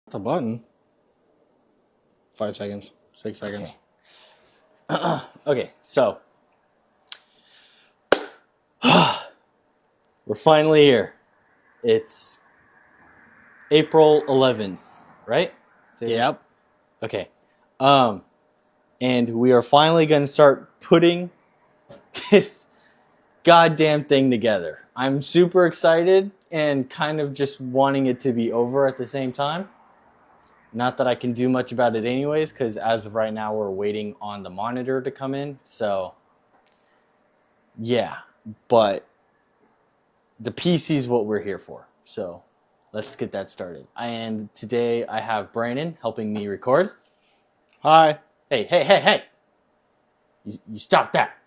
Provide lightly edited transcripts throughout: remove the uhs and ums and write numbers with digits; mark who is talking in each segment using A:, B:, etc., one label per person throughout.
A: The button. 5 seconds. 6 seconds.
B: Okay, so we're finally here. It's April 11th, right?
A: Yep.
B: Okay. And we are finally going to start putting this goddamn thing together. I'm super excited and kind of just wanting it to be over at the same time. Not that I can do much about it anyways, because as of right now, we're waiting on the monitor to come in. So, yeah. But the PC is what we're here for. So, let's get that started. And today, I have Brandon helping me record.
A: Hi.
B: Hey. You stop that.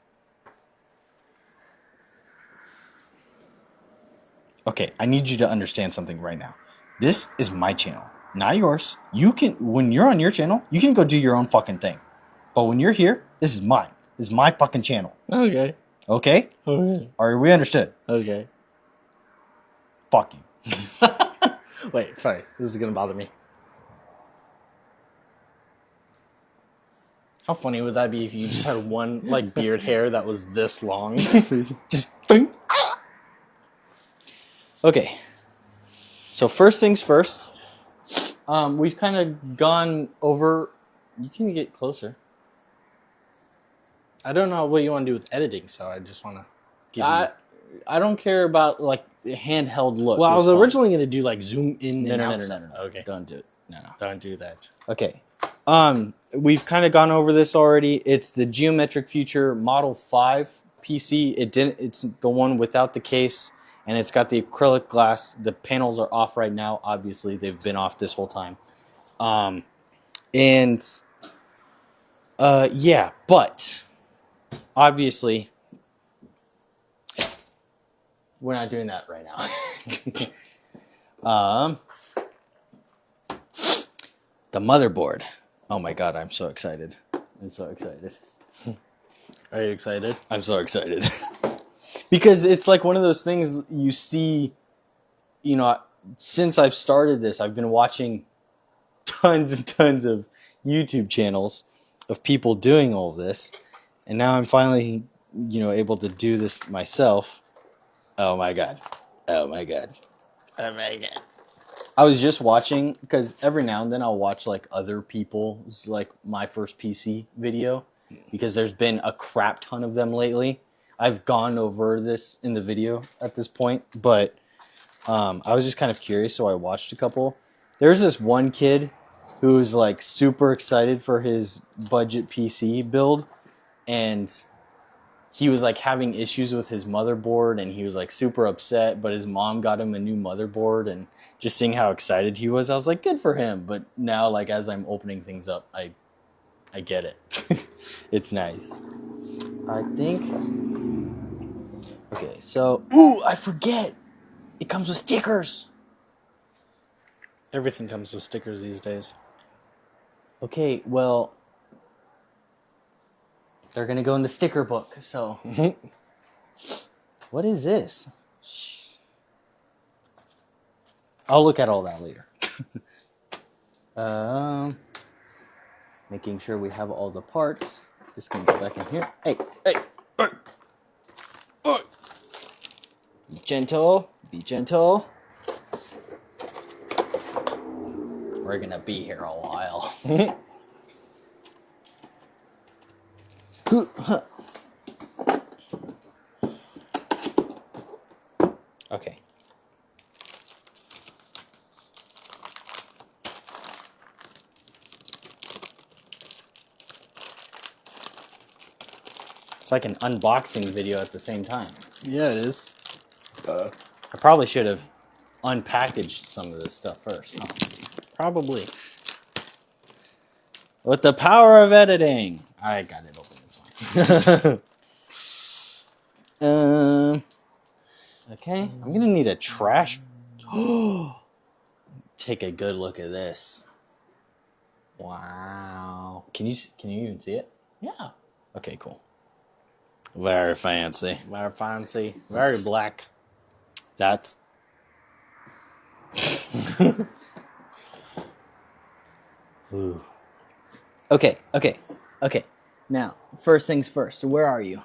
B: Okay, I need you to understand something right now. This is my channel, not yours. You can, when you're on your channel, you can go do your own fucking thing. But when you're here, this is mine. This is my fucking channel.
A: Okay.
B: Okay?
A: Okay.
B: Are we understood?
A: Okay.
B: Fuck you.
A: Wait, sorry. This is going to bother me. How funny would that be if you just had one, like, beard hair that was this long? Just... Bing.
B: Okay. So first things first. We've kind of gone over. You can get closer.
A: I don't know what you want to do with editing, so I just want to give you...
B: I don't care about like handheld look.
A: Well, I
B: is
A: was
B: fine.
A: originally going to do like zoom in and out.
B: No.
A: Okay.
B: Don't do it. No.
A: Don't do that.
B: Okay. We've kind of gone over this already. It's the Geometric Future Model 5 PC. It's the one without the case, and it's got the acrylic glass. The panels are off right now. Obviously, they've been off this whole time. Yeah, but obviously, we're not doing that right now. The motherboard. Oh my god, I'm so excited. I'm so excited.
A: Are you excited?
B: I'm so excited. Because it's like one of those things you see, you know, since I've started this, I've been watching tons and tons of YouTube channels of people doing all of this. And now I'm finally, able to do this myself. Oh my god.
A: Oh my god.
B: I was just watching, because every now and then I'll watch like other people's, like my first PC video, because there's been a crap ton of them lately. I've gone over this in the video at this point, but I was just kind of curious, so I watched a couple. There's this one kid who was like super excited for his budget PC build, and he was like having issues with his motherboard, and he was like super upset, but his mom got him a new motherboard, and just seeing how excited he was, I was like, good for him. But now, like, as I'm opening things up, I get it. It's nice. I think. Okay, so, ooh, I forget. It comes with stickers.
A: Everything comes with stickers these days.
B: Okay, well, they're gonna go in the sticker book, so. What is this? Shh. I'll look at all that later. Making sure we have all the parts. Just gonna go back in here. Hey. Be gentle. We're gonna be here a while. Okay. It's like an unboxing video at the same time.
A: Yeah, it is.
B: I probably should have unpackaged some of this stuff first. Huh?
A: Probably.
B: With the power of editing. I got it open. It's fine. Okay. I'm gonna need a trash. Take a good look at this. Wow. Can you even see it?
A: Yeah.
B: Okay, cool. Very fancy.
A: Very fancy. Very black.
B: That's Ooh. Okay. Now, first things first. Where are you?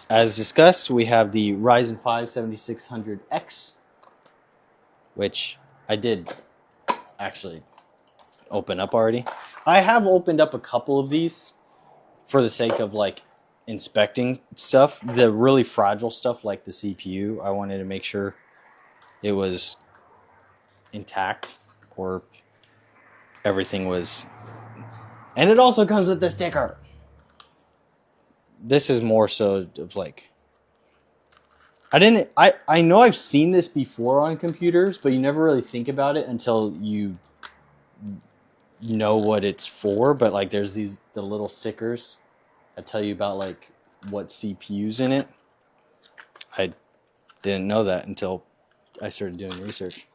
B: As discussed, we have the Ryzen 5 7600X, which I did actually open up already. I have opened up a couple of these for the sake of like inspecting stuff. The really fragile stuff like the CPU, I wanted to make sure it was intact or everything was. And it also comes with the sticker. This is more so of like I know I've seen this before on computers, but you never really think about it until you know what it's for. But like there's the little stickers that tell you about like what CPU's in it. I didn't know that until I started doing research.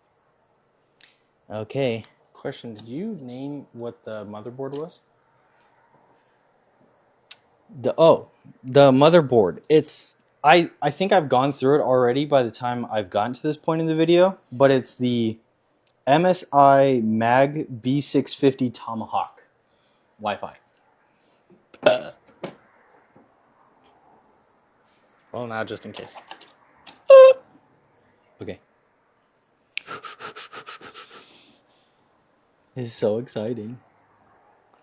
B: Okay.
A: Question: did you name what the motherboard was?
B: The motherboard. It's I think I've gone through it already by the time I've gotten to this point in the video, but it's the MSI Mag B650 Tomahawk Wi-Fi.
A: Well, now just in case.
B: Okay. This is so exciting.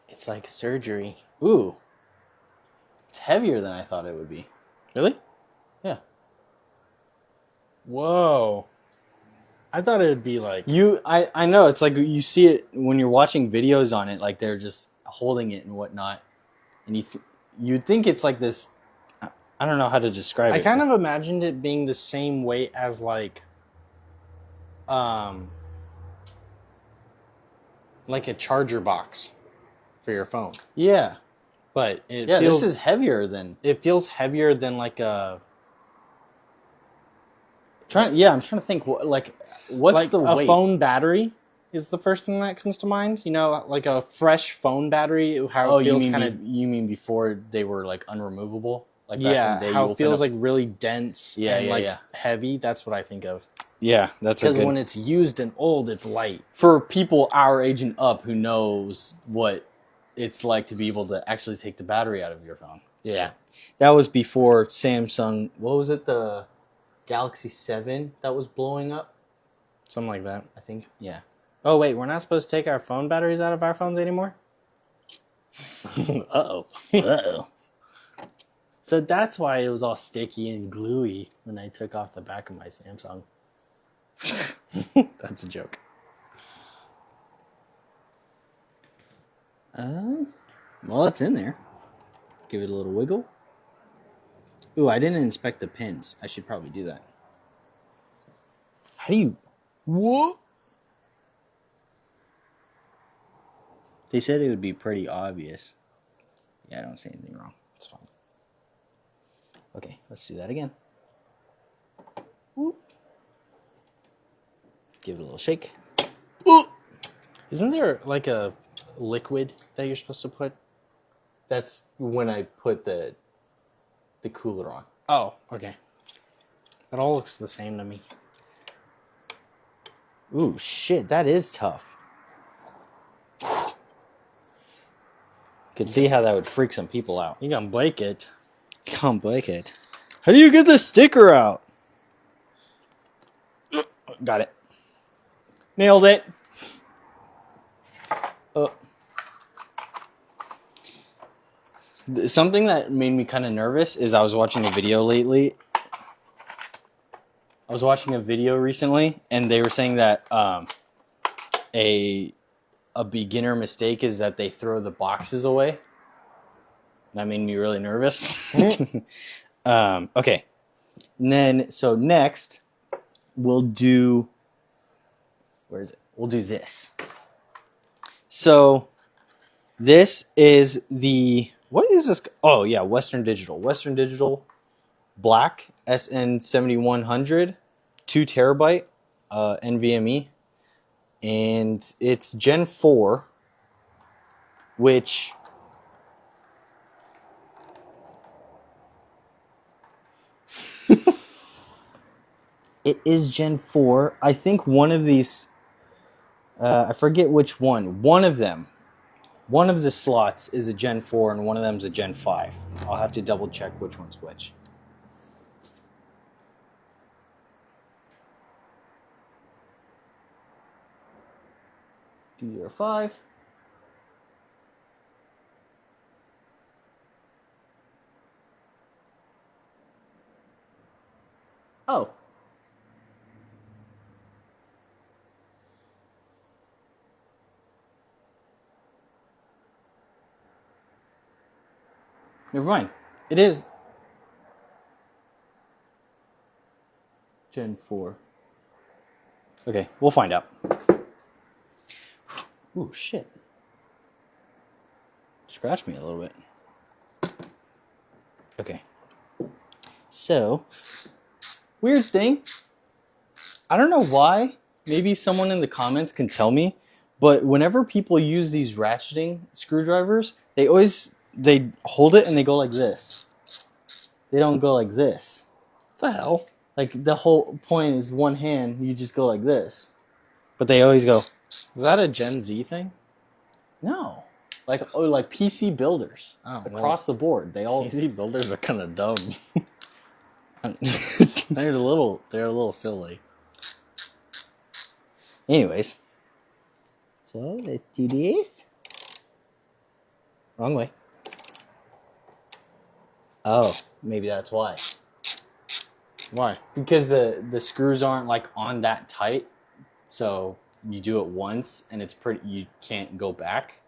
A: It's like surgery.
B: Ooh. It's heavier than I thought it would be.
A: Really?
B: Yeah.
A: Whoa. I thought it would be like...
B: I know, it's like you see it when you're watching videos on it, like they're just holding it and whatnot. And you'd think it's like this, I don't know how to describe it.
A: I kind of imagined it being the same weight as like a charger box for your phone.
B: Yeah.
A: But it
B: Yeah,
A: feels...
B: this is heavier than...
A: It feels heavier than like a...
B: I'm trying to think, what's
A: like
B: the weight?
A: A phone battery is the first thing that comes to mind. You know, like a fresh phone battery, how it feels kind of...
B: You mean before they were like unremovable? Like back in
A: Yeah,
B: the day,
A: how it feels like really dense and heavy. That's what I think of.
B: Yeah, that's
A: because when it's used and old, it's light.
B: For people our age and up who knows what it's like to be able to actually take the battery out of your phone.
A: Yeah.
B: That was before Samsung, what was it, the Galaxy 7 that was blowing up?
A: Something like that.
B: I think, yeah.
A: Oh, wait, we're not supposed to take our phone batteries out of our phones anymore?
B: Uh-oh. Uh-oh.
A: So that's why it was all sticky and gluey when I took off the back of my Samsung. That's a joke.
B: Well, it's in there. Give it a little wiggle. Ooh, I didn't inspect the pins. I should probably do that. How do you... What? They said it would be pretty obvious. Yeah, I don't see anything wrong. It's fine. Okay, let's do that again. Whoop. Give it a little shake.
A: Isn't there like a liquid that you're supposed to put?
B: That's when I put the cooler on.
A: Oh, okay. It all looks the same to me.
B: Ooh, shit, that is tough. Could see how that would freak some people out.
A: You can break it.
B: Can't break it. How do you get the sticker out? Got it. Nailed it. Something that made me kind of nervous is I was watching a video lately. I was watching a video recently, and they were saying that a beginner mistake is that they throw the boxes away. That made me really nervous. Okay. And then, so next, we'll do... Where is it? We'll do this. So, this is the... What is this? Oh, yeah, Western Digital. Western Digital Black SN7100, 2 terabyte NVMe. And it's Gen 4, which... It is Gen 4. I think one of these... I forget which one. One of them. One of the slots is a Gen 4 and one of them is a Gen 5. I'll have to double check which one's which. DDR5. Oh. Never mind. It is Gen 4. Okay, we'll find out. Ooh, shit. Scratched me a little bit. Okay. So, weird thing. I don't know why. Maybe someone in the comments can tell me. But whenever people use these ratcheting screwdrivers, they hold it and they go like this. They don't go like this.
A: What the hell?
B: Like the whole point is one hand, you just go like this. But they always go.
A: Is that a Gen Z thing?
B: No. Like PC builders.
A: Oh,
B: across the board. They all
A: PC builders are kind of dumb. They're a little silly.
B: Anyways. So let's do this. Wrong way. Oh, maybe that's why.
A: Why?
B: Because the screws aren't like on that tight, so you do it once and it's you can't go back.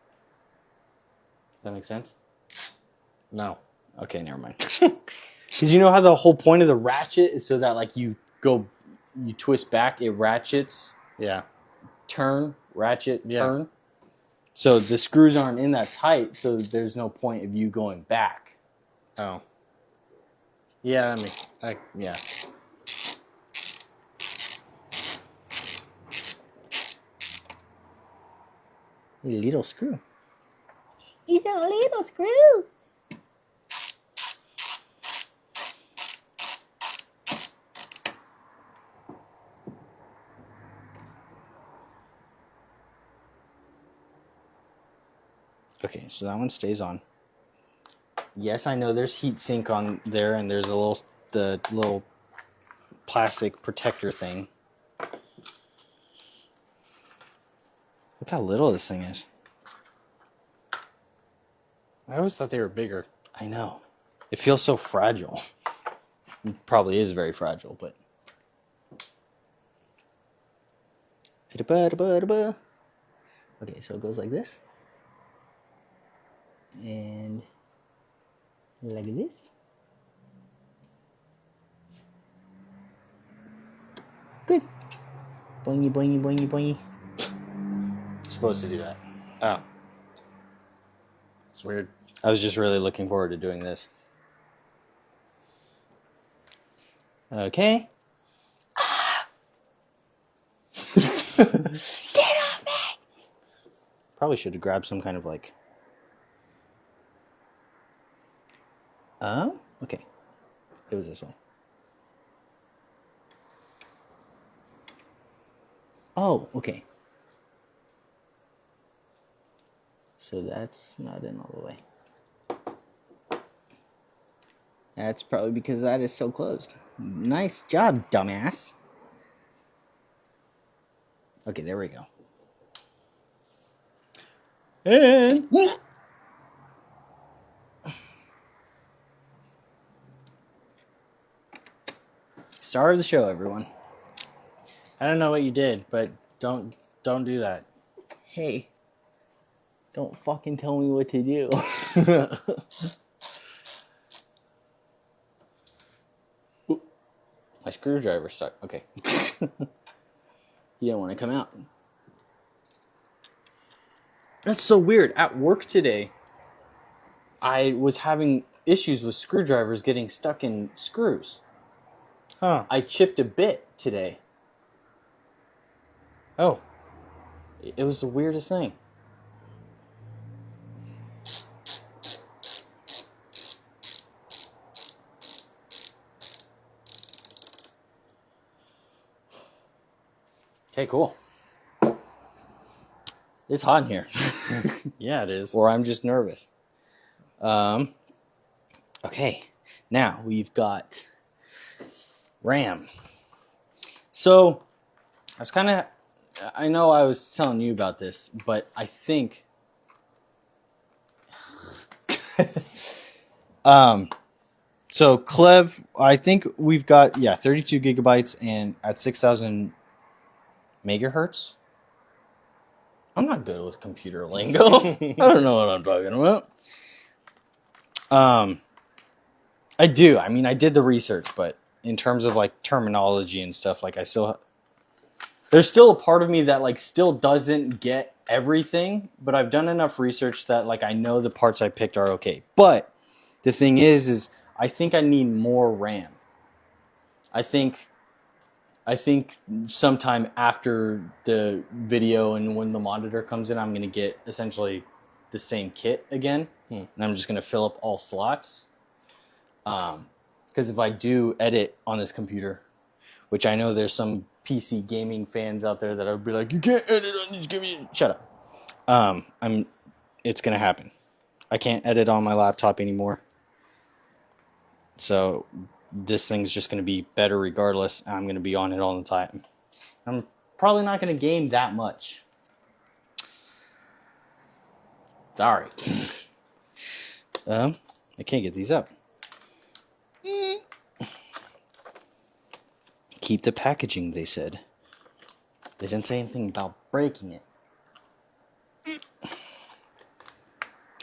B: Does that make sense?
A: No.
B: Okay, never mind. Because you know how the whole point of the ratchet is so that like you twist back, it ratchets.
A: Yeah.
B: Turn, ratchet,
A: Yeah.
B: turn. So the screws aren't in that tight, so there's no point of you going back.
A: Oh. Yeah, that makes... yeah.
B: A little screw. It's a little screw. Okay, so that one stays on. Yes, I know there's heat sink on there, and there's the little plastic protector thing. Look how little this thing is.
A: I always thought they were bigger.
B: I know. It feels so fragile. It probably is very fragile, but... Okay, so it goes like this. And like this. Good. Boingy, boingy, boingy, boingy. Supposed to do that.
A: Oh. It's weird.
B: I was just really looking forward to doing this. Okay. Get off me! Probably should have grabbed some kind of like... okay. It was this one. Oh, okay. So that's not in all the way. That's probably because that is so closed. Nice job, dumbass. Okay, there we go. And... Star of the show, everyone.
A: I don't know what you did, but don't do that.
B: Hey, don't fucking tell me what to do. My screwdriver's stuck. Okay. You don't want to come out. That's so weird. At work today, I was having issues with screwdrivers getting stuck in screws.
A: Huh.
B: I chipped a bit today.
A: Oh.
B: It was the weirdest thing. Okay, cool. It's hot in here.
A: Yeah, it is.
B: Or I'm just nervous. Okay. Now we've got RAM. So I know I was telling you about this, but I think so Clev, I think we've got 32 gigabytes and at 6,000 megahertz. I'm not good with computer lingo. I don't know what I'm talking about. I do. I mean, I did the research, but in terms of like terminology and stuff, like there's still a part of me that like still doesn't get everything, but I've done enough research that like I know the parts I picked are okay. But the thing is I think I need more RAM. I think sometime after the video and when the monitor comes in, I'm going to get essentially the same kit again. And I'm just going to fill up all slots. Because if I do edit on this computer, which I know there's some PC gaming fans out there that would be like, you can't edit on this computer. Shut up. It's going to happen. I can't edit on my laptop anymore. So this thing's just going to be better regardless. I'm going to be on it all the time. I'm probably not going to game that much. Sorry. I can't get these up. Keep the packaging, they said. They didn't say anything about breaking it.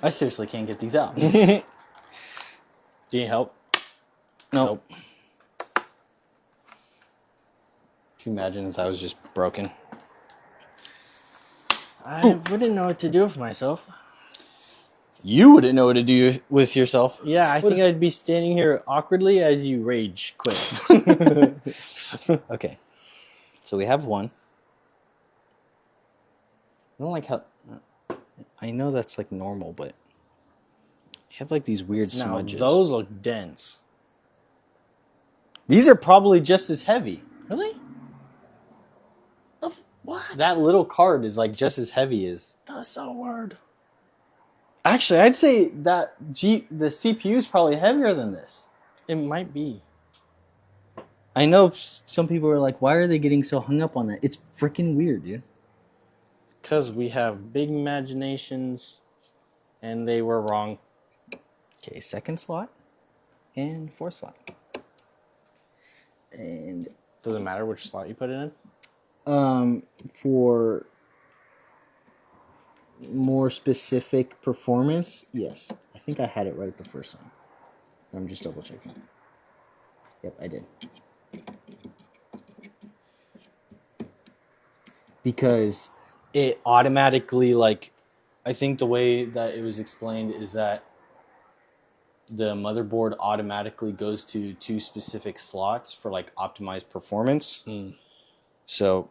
B: I seriously can't get these out.
A: Do you need help?
B: Nope. Could you imagine if that was just broken?
A: I wouldn't know what to do with myself.
B: You wouldn't know what to do with yourself.
A: Yeah, I think I'd be standing here awkwardly as you rage quit.
B: Okay. So we have one. I don't like how... I know that's like normal, but... You have like these weird
A: Now,
B: smudges.
A: those look dense.
B: These are probably just as heavy.
A: Really? What?
B: That little card is like just as heavy as...
A: That's so weird.
B: Actually, I'd say that the CPU is probably heavier than this.
A: It might be.
B: I know some people are like, why are they getting so hung up on that? It's freaking weird, dude.
A: Because we have big imaginations, and they were wrong.
B: Okay, second slot and fourth slot. And
A: Does it matter which slot you put it in?
B: for more specific performance, yes. I think I had it right the first time. I'm just double checking. Yep, I did. Because it automatically, like, I think the way that it was explained is that the motherboard automatically goes to 2 specific slots for like optimized performance. So,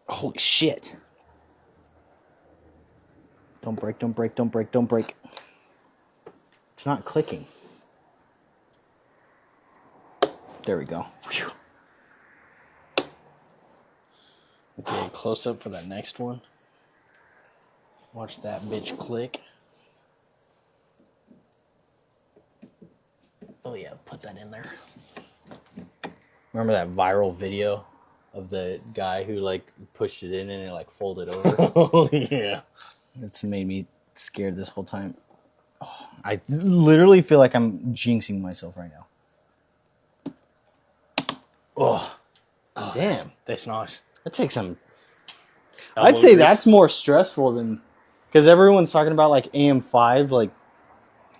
B: holy shit. Don't break, don't break, don't break, don't break. It's not clicking. There we go. Whew.
A: Okay, close up for that next one. Watch that bitch click. Oh yeah, put that in there.
B: Remember that viral video of the guy who like pushed it in and it like folded over?
A: Oh yeah.
B: It's made me scared this whole time. Oh, I literally feel like I'm jinxing myself right now. Oh damn.
A: That's nice.
B: That takes some... I'd say that's more stressful than... Because everyone's talking about like AM5, like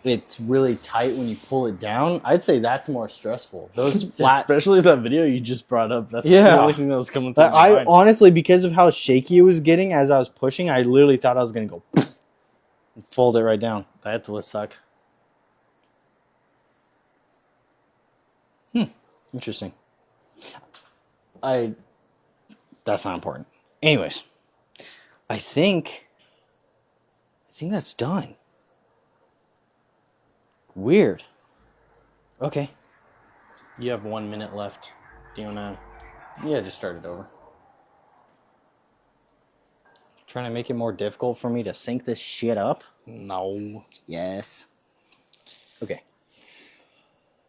B: it's really tight when you pull it down. I'd say that's more stressful. Those flat...
A: Especially that video you just brought up. That's
B: Yeah.
A: the only thing that was coming through my
B: I
A: mind.
B: honestly, because of how shaky it was getting as I was pushing, I literally thought I was going to go and fold it right down.
A: That would suck.
B: Interesting. That's not important. Anyways, I think that's done. Weird. Okay.
A: You have 1 minute left. Do you wanna?
B: Yeah, just start it over. Trying to make it more difficult for me to sync this shit up?
A: No.
B: Yes. Okay.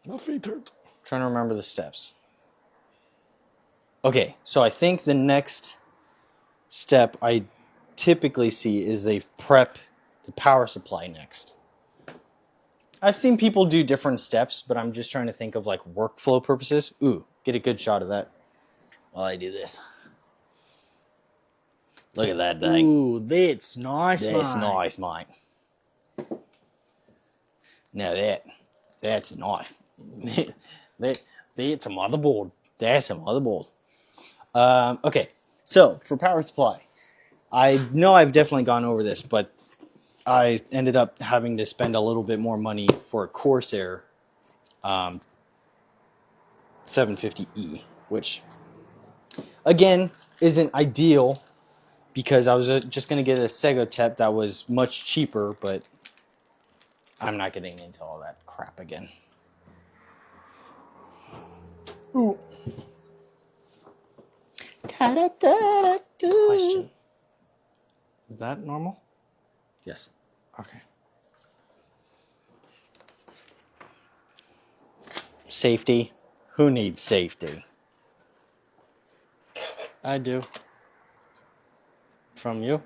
A: My feet hurt.
B: Trying to remember the steps. Okay, so I think the next step I typically see is they prep the power supply next. I've seen people do different steps, but I'm just trying to think of like workflow purposes. Ooh, get a good shot of that while I do this. Look at that thing.
A: Ooh, that's nice,
B: That's
A: mate.
B: nice, mate. Now that's a knife.
A: That's a motherboard.
B: That's a motherboard. Okay, so for power supply, I know I've definitely gone over this, but I ended up having to spend a little bit more money for a Corsair 750E, which again isn't ideal because I was just going to get a Segotep that was much cheaper, but I'm not getting into all that crap again. Ooh.
A: Question. Is that normal?
B: Yes.
A: Okay.
B: Safety. Who needs safety?
A: I do. From you?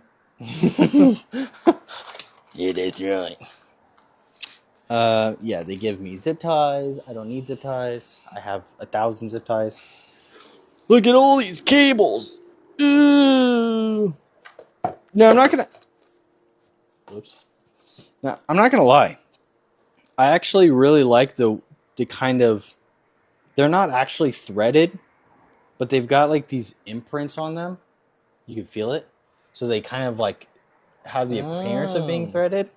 B: Yeah, that's right. Yeah, they give me zip ties. I don't need zip ties. I have 1,000 zip ties. Look at all these cables. Ooh. No, I'm not gonna. Whoops. No, I'm not gonna lie. I actually really like the kind of. They're not actually threaded, but they've got like these imprints on them. You can feel it, so they kind of like have the appearance of being threaded,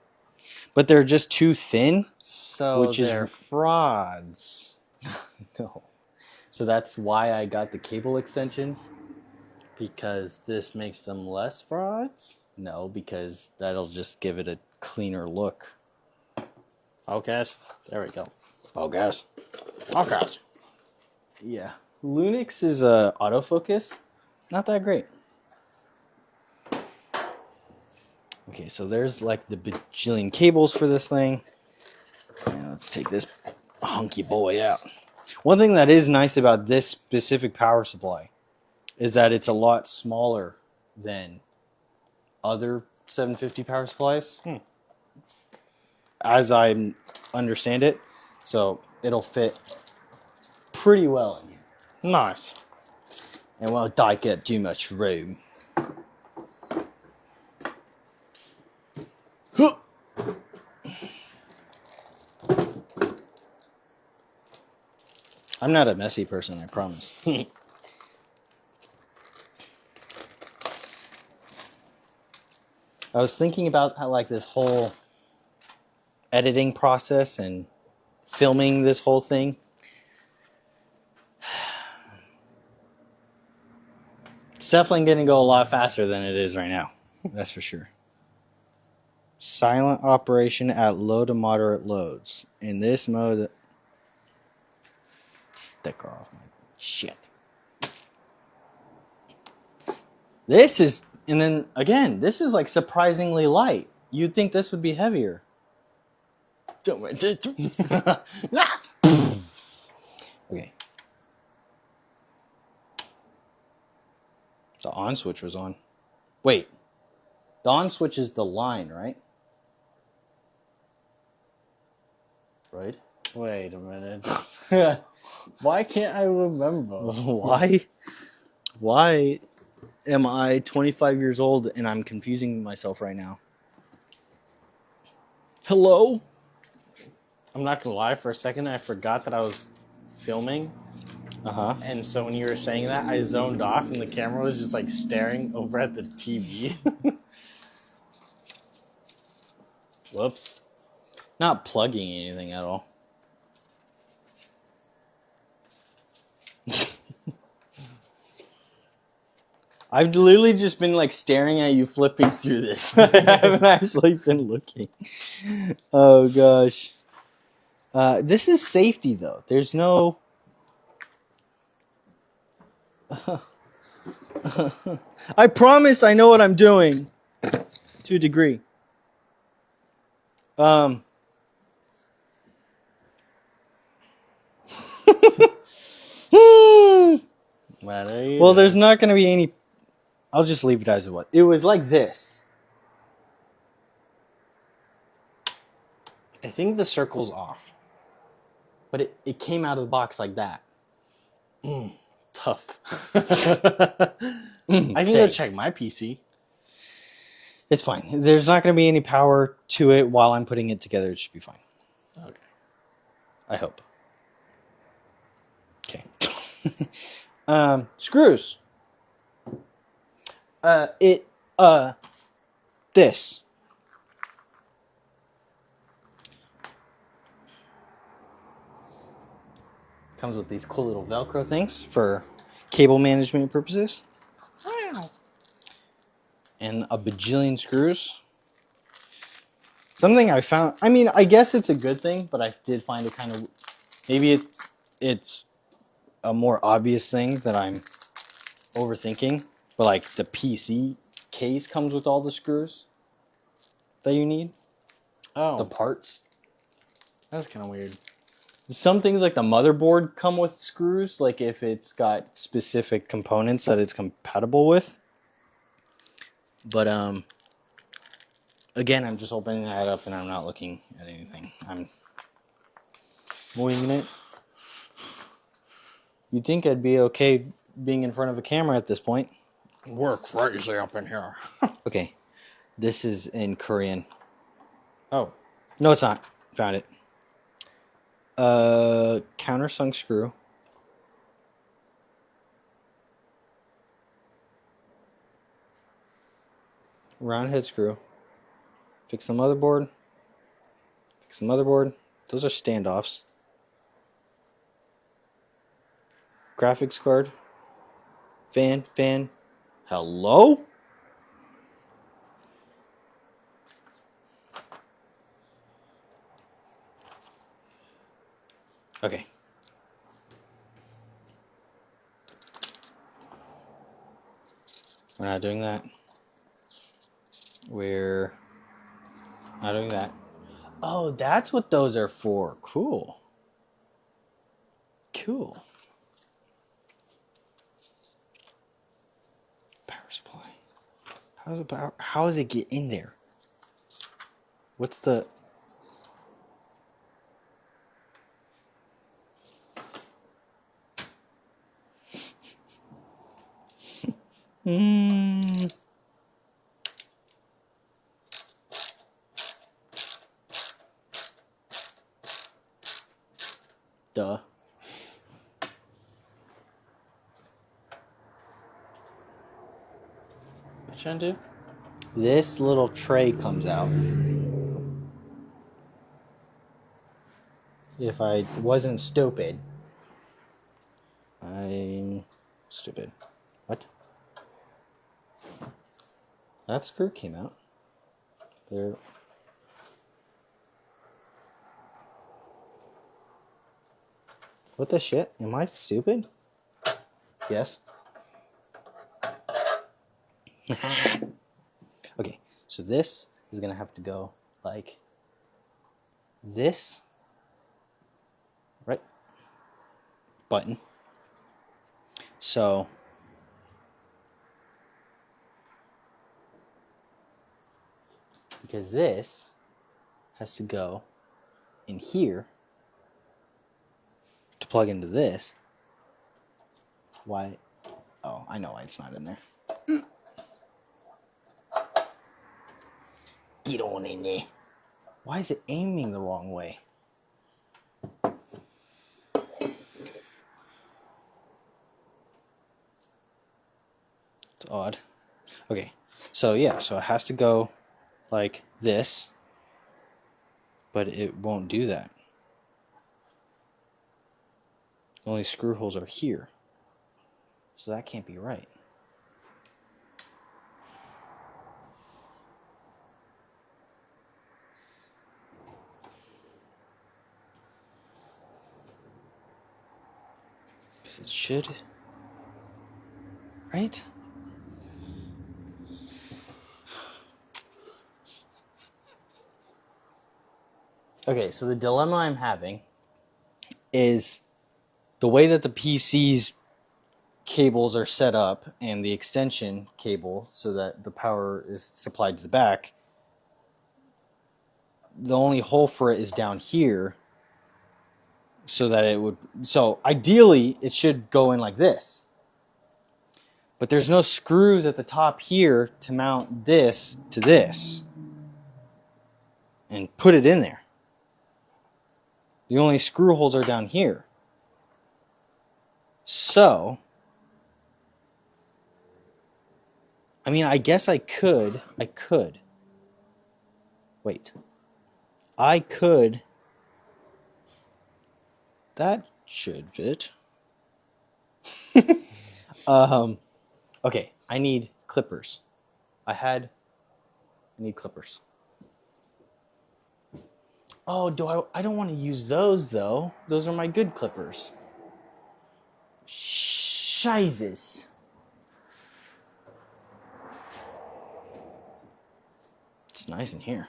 B: but they're just too thin.
A: So
B: Which is-
A: they're frauds.
B: No. So that's why I got the cable extensions.
A: Because this makes them less frauds?
B: No, because that'll just give it a cleaner look.
A: Focus. There we go.
B: Focus.
A: Focus.
B: Yeah. Lunix is autofocus. Not that great. Okay, so there's like the bajillion cables for this thing. And let's take this hunky boy out. One thing that is nice about this specific power supply is that it's a lot smaller than other 750 power supplies. As I understand it. So it'll fit pretty well in here.
A: Nice.
B: And won't take up too much room. Huh. I'm not a messy person, I promise. I was thinking about how like this whole editing process and filming this whole thing. It's definitely going to go a lot faster than it is right now. That's for sure. Silent operation at low to moderate loads. In this mode, sticker off my shit. This is, and then again, this is like surprisingly light. You'd think this would be heavier. Okay. The on switch was on. Wait. The on switch is the line, right? Right?
A: Wait a minute.
B: Why can't I remember? Why am I 25 years old and I'm confusing myself right now? Hello?
A: I'm not gonna lie, for a second I forgot that I was filming.
B: Uh-huh.
A: And so when you were saying that, I zoned off and the camera was just like staring over at the TV. Whoops.
B: Not plugging anything at all. I've literally just been like staring at you flipping through this. I haven't actually been looking. Oh gosh. This is safety though. There's no... I promise I know what I'm doing. To a degree. Well, there's not going to be any. I'll just leave it as it was. It was like this.
A: I think the circle's off.
B: But it came out of the box like that.
A: Tough. I can go
B: Thanks.
A: check my PC.
B: It's fine. There's not going to be any power to it while I'm putting it together. It should be fine.
A: Okay.
B: I hope. Okay. Screws. This. Comes with these cool little Velcro things for cable management purposes.
A: Wow.
B: And a bajillion screws. Something I found, I mean, I guess it's a good thing, but I did find it kind of, maybe it's a more obvious thing that I'm overthinking. But like the PC case comes with all the screws that you need,
A: Oh,
B: the parts.
A: that's kind of weird.
B: Some things like the motherboard come with screws, like if it's got specific components that it's compatible with. But again, I'm just opening that up and I'm not looking at anything. I'm winging it. You'd think I'd be okay being in front of a camera at this point.
A: We're crazy up in here.
B: Okay, this is in Korean.
A: Oh,
B: No, it's not. Found it. Countersunk screw. Round head screw. Fix the motherboard. Fix the motherboard. Those are standoffs. Graphics card. Fan. Hello? Okay. We're not doing that. We're not doing that. Oh, that's what those are for. Cool. Power supply. How does it get in there? What's the... Duh.
A: what you trying to do?
B: This little tray comes out. If I wasn't stupid. I'm stupid. What? That screw came out. There. What the shit? Am I stupid? Yes. Okay, so this is gonna have to go like this. Right? Button. So because this has to go in here to plug into this. Why? Oh, I know why it's not in there. Get on in there. Why is it aiming the wrong way? It's odd. Okay, so yeah, so it has to go like this, but it won't do that. The only screw holes are here, so that can't be right. Because it should, right? Okay, so the dilemma I'm having is the way that the PC's cables are set up and the extension cable so that the power is supplied to the back. The only hole for it is down here so that it would... So ideally, it should go in like this. But there's no screws at the top here to mount this to this and put it in there. The only screw holes are down here. So, I mean, I guess I could. Wait. I could. That should fit. Okay, I need clippers. I need clippers. Oh, I don't want to use those though. Those are my good clippers. Scheißes. It's nice in here.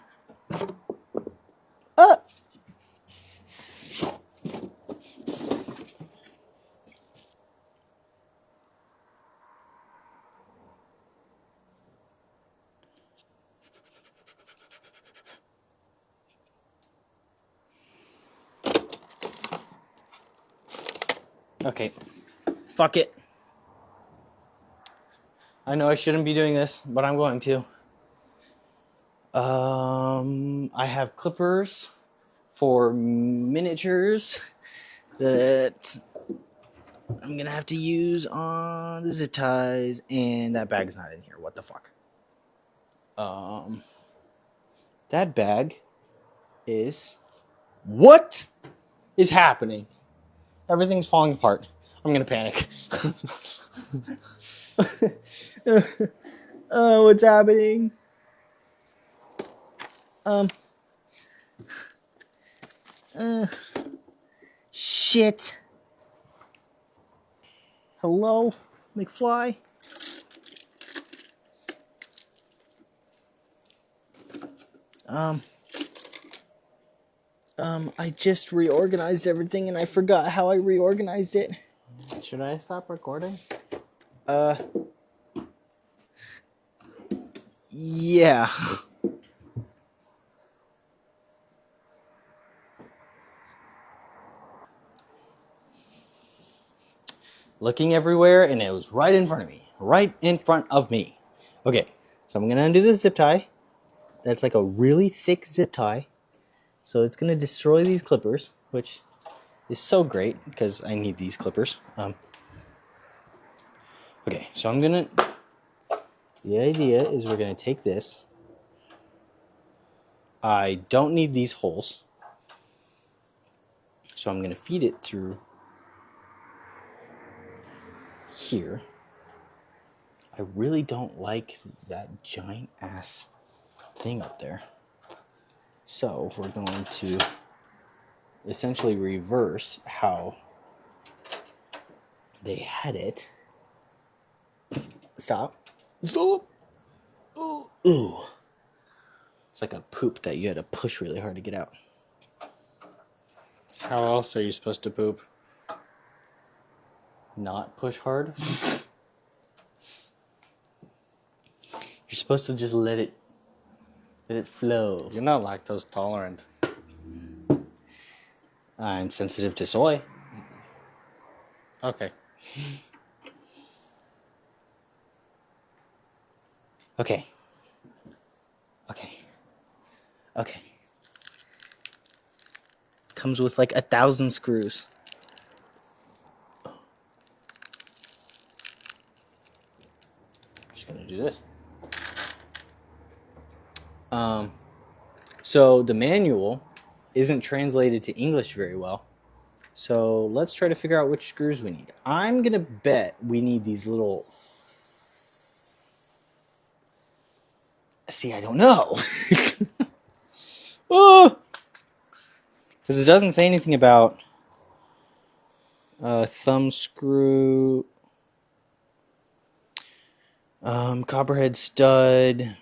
B: Okay, fuck it. I know I shouldn't be doing this, but I'm going to. I have clippers for miniatures that I'm gonna have to use on the zip ties, and that bag's not in here. What the fuck? That bag is... What is happening? Everything's falling apart. I'm gonna panic. What's happening? Shit. Hello, McFly? I just reorganized everything and I forgot how I reorganized it.
A: Should I stop recording?
B: Yeah. Looking everywhere and it was right in front of me. Right in front of me. Okay, so I'm gonna undo this zip tie. That's like a really thick zip tie. So it's gonna destroy these clippers, which is so great because I need these clippers. Okay, so I'm gonna... The idea is we're gonna take this. I don't need these holes. So I'm gonna feed it through here. I really don't like that giant ass thing up there. So we're going to essentially reverse how they had it. Stop. Stop. Ooh. Ooh. It's like a poop that you had to push really hard to get out.
A: How else are you supposed to poop?
B: Not push hard. You're supposed to just let it flow.
A: You're not lactose tolerant.
B: I'm sensitive to soy.
A: Okay.
B: Okay. Okay. Okay. Comes with like 1,000 screws. Just gonna do this. So the manual isn't translated to English very well. So let's try to figure out which screws we need. I'm gonna bet we need these little... See, I don't know. Oh! Because it doesn't say anything about thumb screw, copperhead stud,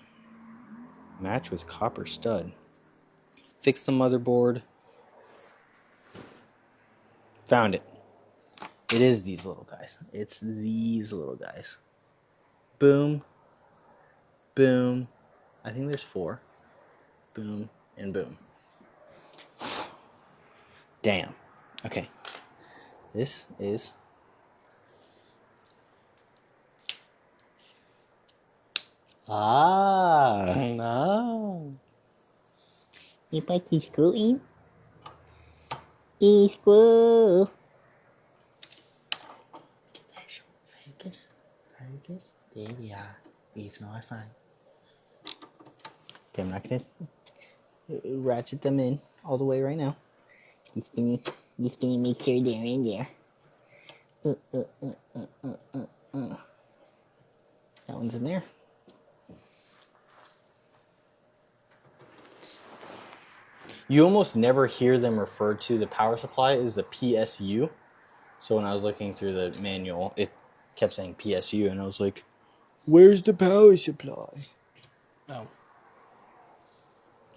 B: match with copper stud. fix the motherboard. Found it. It is these little guys. It's these little guys. Boom. Boom. I think there's 4. Boom and boom. Damn. Okay. This is... Ah.
A: No.
C: You like to school? School. Get that short focus. Focus. There we are. It's nice fine.
B: Okay, I'm not gonna ratchet them in all the way right now.
C: Just gonna make sure they're in there.
B: That one's in there. You almost never hear them refer to the power supply as the PSU. So when I was looking through the manual, it kept saying PSU, and I was like, where's the power supply?
A: No.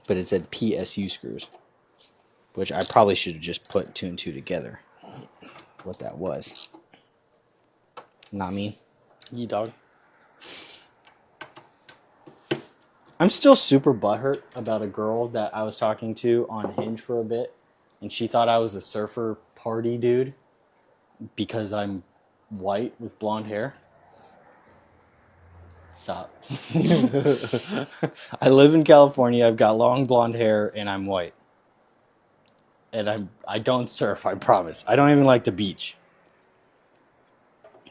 B: But it said PSU screws, which I probably should have just put 2 and 2 together. What that was. Not me.
A: You dog.
B: I'm still super butthurt about a girl that I was talking to on Hinge for a bit, and she thought I was a surfer party dude because I'm white with blonde hair. Stop. I live in California. I've got long blonde hair, and I'm white. And I don't surf, I promise. I don't even like the beach.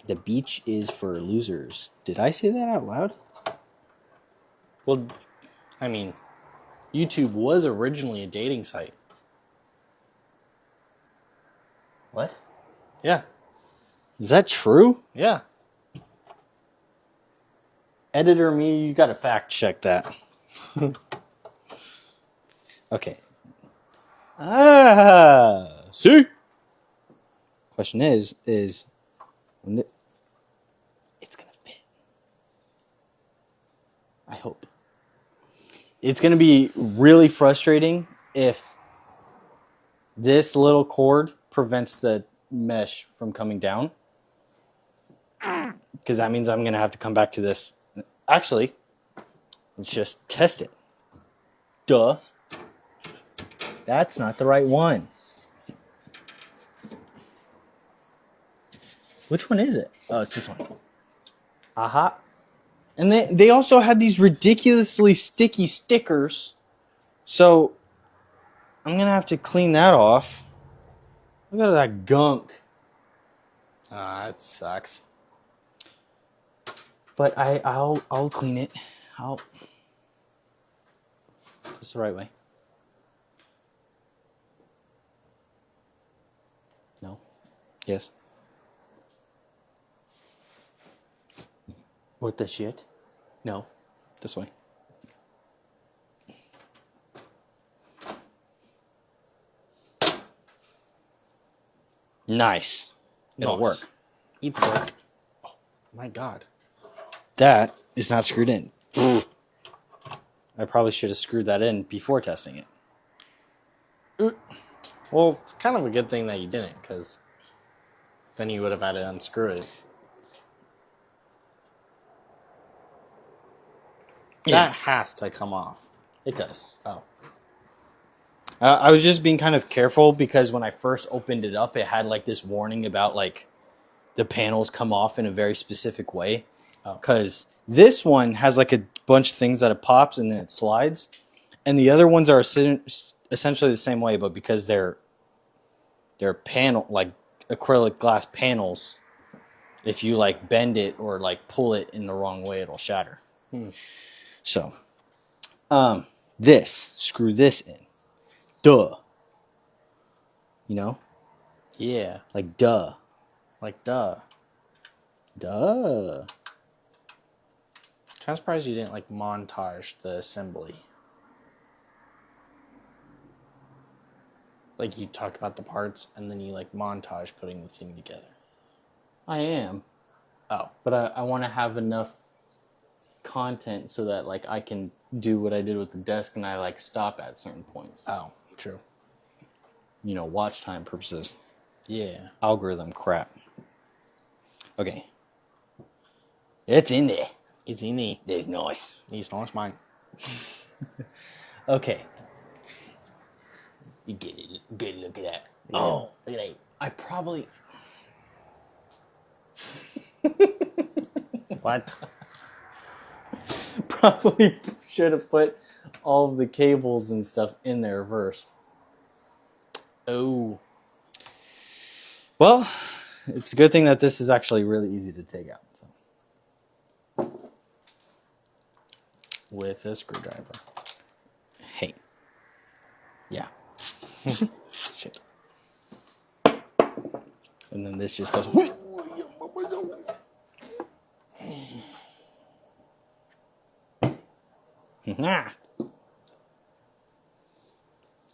B: The beach is for losers. Did I say that out loud?
A: Well, I mean, YouTube was originally a dating site.
B: What?
A: Yeah.
B: Is that true?
A: Yeah.
B: Editor me, you gotta fact check that. Okay. See? Question is when it's gonna fit. I hope. It's gonna be really frustrating if this little cord prevents the mesh from coming down. Because that means I'm gonna have to come back to this. Actually, let's just test it. Duh. That's not the right one. Which one is it? Oh, it's this one. Aha. And they also had these ridiculously sticky stickers. So I'm going to have to clean that off. Look at that gunk.
A: It sucks.
B: But I'll clean it. It's the right way. No. Yes. What the shit? No. This way. Nice. It'll work.
A: Eat the work. Oh, my God.
B: That is not screwed in. I probably should have screwed that in before testing it.
A: Well, it's kind of a good thing that you didn't, because then you would have had to unscrew it.
B: Yeah.
A: That has to come off.
B: It does.
A: Oh.
B: I was just being kind of careful because when I first opened it up, it had like this warning about like the panels come off in a very specific way. Because this one has like a bunch of things that it pops and then it slides. And the other ones are essentially the same way, but because they're panel, like acrylic glass panels, if you like bend it or like pull it in the wrong way, it'll shatter. So, screw this in. Duh. You know?
A: Yeah.
B: Like, duh.
A: Like, duh.
B: Duh.
A: Kind of surprised you didn't, like, montage the assembly. Like, you talk about the parts, and then you, like, montage putting the thing together.
B: I am.
A: Oh.
B: But I want to have enough content so that, like, I can do what I did with the desk and I like stop at certain points.
A: Oh, true.
B: You know, watch time purposes.
A: Yeah.
B: Algorithm crap. Okay. It's in there.
A: It's in there.
B: There's noise.
A: It's not mine.
B: Okay. You get it. Good look at that.
A: Yeah.
B: Oh,
A: Look at
B: I probably...
A: that. What?
B: Probably should have put all of the cables and stuff in there first.
A: Oh.
B: Well, it's a good thing that this is actually really easy to take out. So.
A: With a screwdriver.
B: Hey. Yeah.
A: Shit.
B: And then this just goes...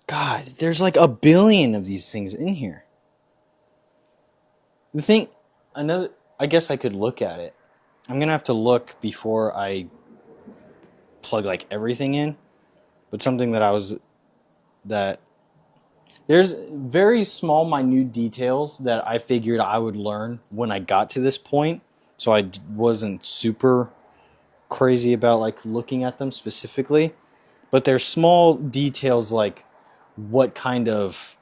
B: God, there's like a billion of these things in here. The thing, I guess I could look at it. I'm going to have to look before I plug like everything in. But something that there's very small, minute details that I figured I would learn when I got to this point. So I wasn't super crazy about like looking at them specifically. But there's small details like what kind of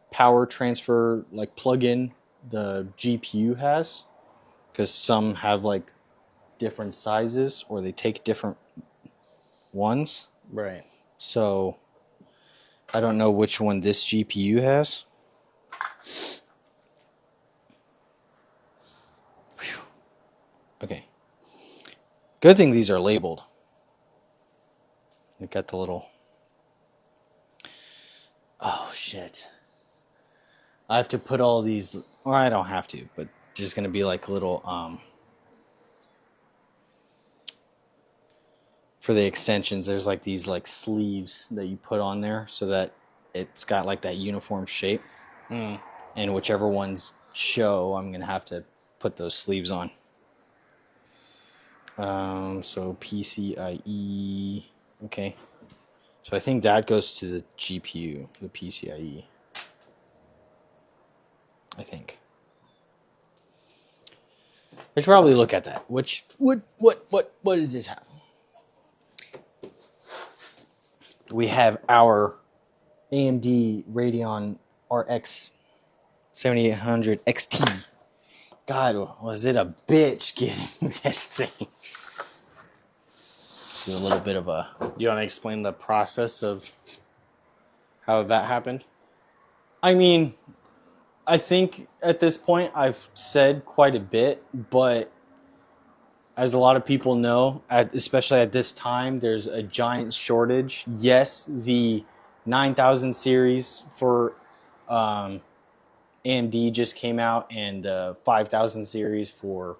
B: power transfer like plug-in the GPU has, because some have like different sizes or they take different ones.
A: Right.
B: So I don't know which one this GPU has. Whew. Okay. Good thing these are labeled. We got the little... Oh, shit. I have to put all these... Or I don't have to, but just going to be like little... For the extensions, there's like these like sleeves that you put on there so that it's got like that uniform shape.
A: Mm.
B: And whichever ones show, I'm going to have to put those sleeves on. So PCIe... Okay. So I think that goes to the GPU, the PCIe. I think. I should probably look at that. What does this have? We have our AMD Radeon RX 7800 XT. God, was it a bitch getting this thing? Do a little bit of a...
A: You want to explain the process of how that happened?
B: I mean, I think at this point I've said quite a bit, but as a lot of people know, especially at this time, there's a giant shortage. Yes, the 9000 series for AMD just came out, and the 5000 series for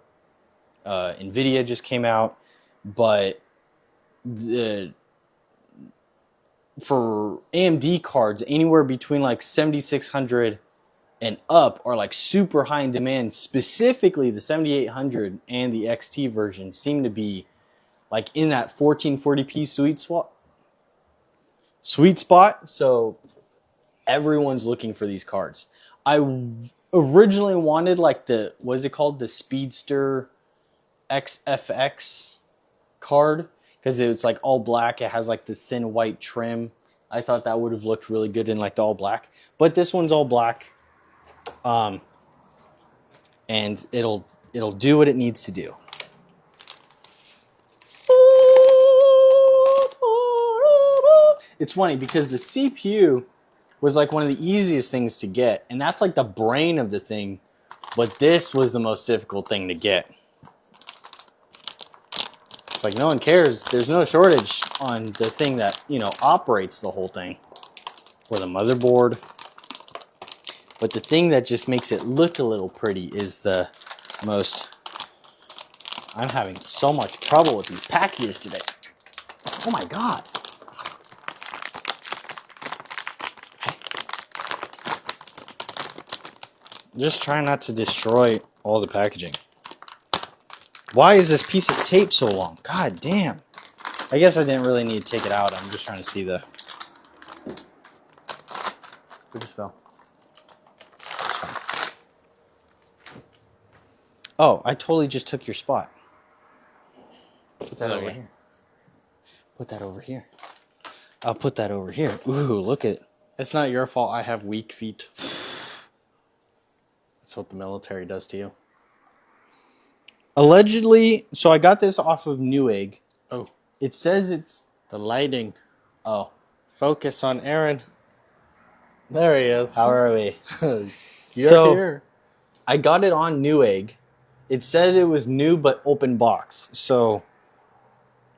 B: NVIDIA just came out, but for AMD cards, anywhere between like 7600 and up are like super high in demand. Specifically, the 7800 and the XT version seem to be like in that 1440p sweet spot. So everyone's looking for these cards. I originally wanted like the, what is it called? The Speedster XFX card, because it's like all black. It has like the thin white trim. I thought that would have looked really good in like the all black, but this one's all black. And it'll do what it needs to do. It's funny because the CPU was like one of the easiest things to get, and that's like the brain of the thing, but this was the most difficult thing to get. It's like no one cares. There's no shortage on the thing that, you know, operates the whole thing, or the motherboard. But the thing that just makes it look a little pretty is the most... I'm having so much trouble with these packages today. Oh my God. Just trying not to destroy all the packaging. Why is this piece of tape so long? God damn. I guess I didn't really need to take it out. I'm just trying to see the... Who just fell? Oh, I totally just took your spot. Put that over here. Put that over here. I'll put that over here. Ooh, look at...
A: It's not your fault I have weak feet. That's what the military does to you.
B: Allegedly, so I got this off of Newegg.
A: Oh,
B: It says it's...
A: the lighting.
B: Oh,
A: Focus on Aaron. There he is.
B: how are we?
A: You're
B: So-
A: here.
B: I got it on Newegg. It said it was new but open box. So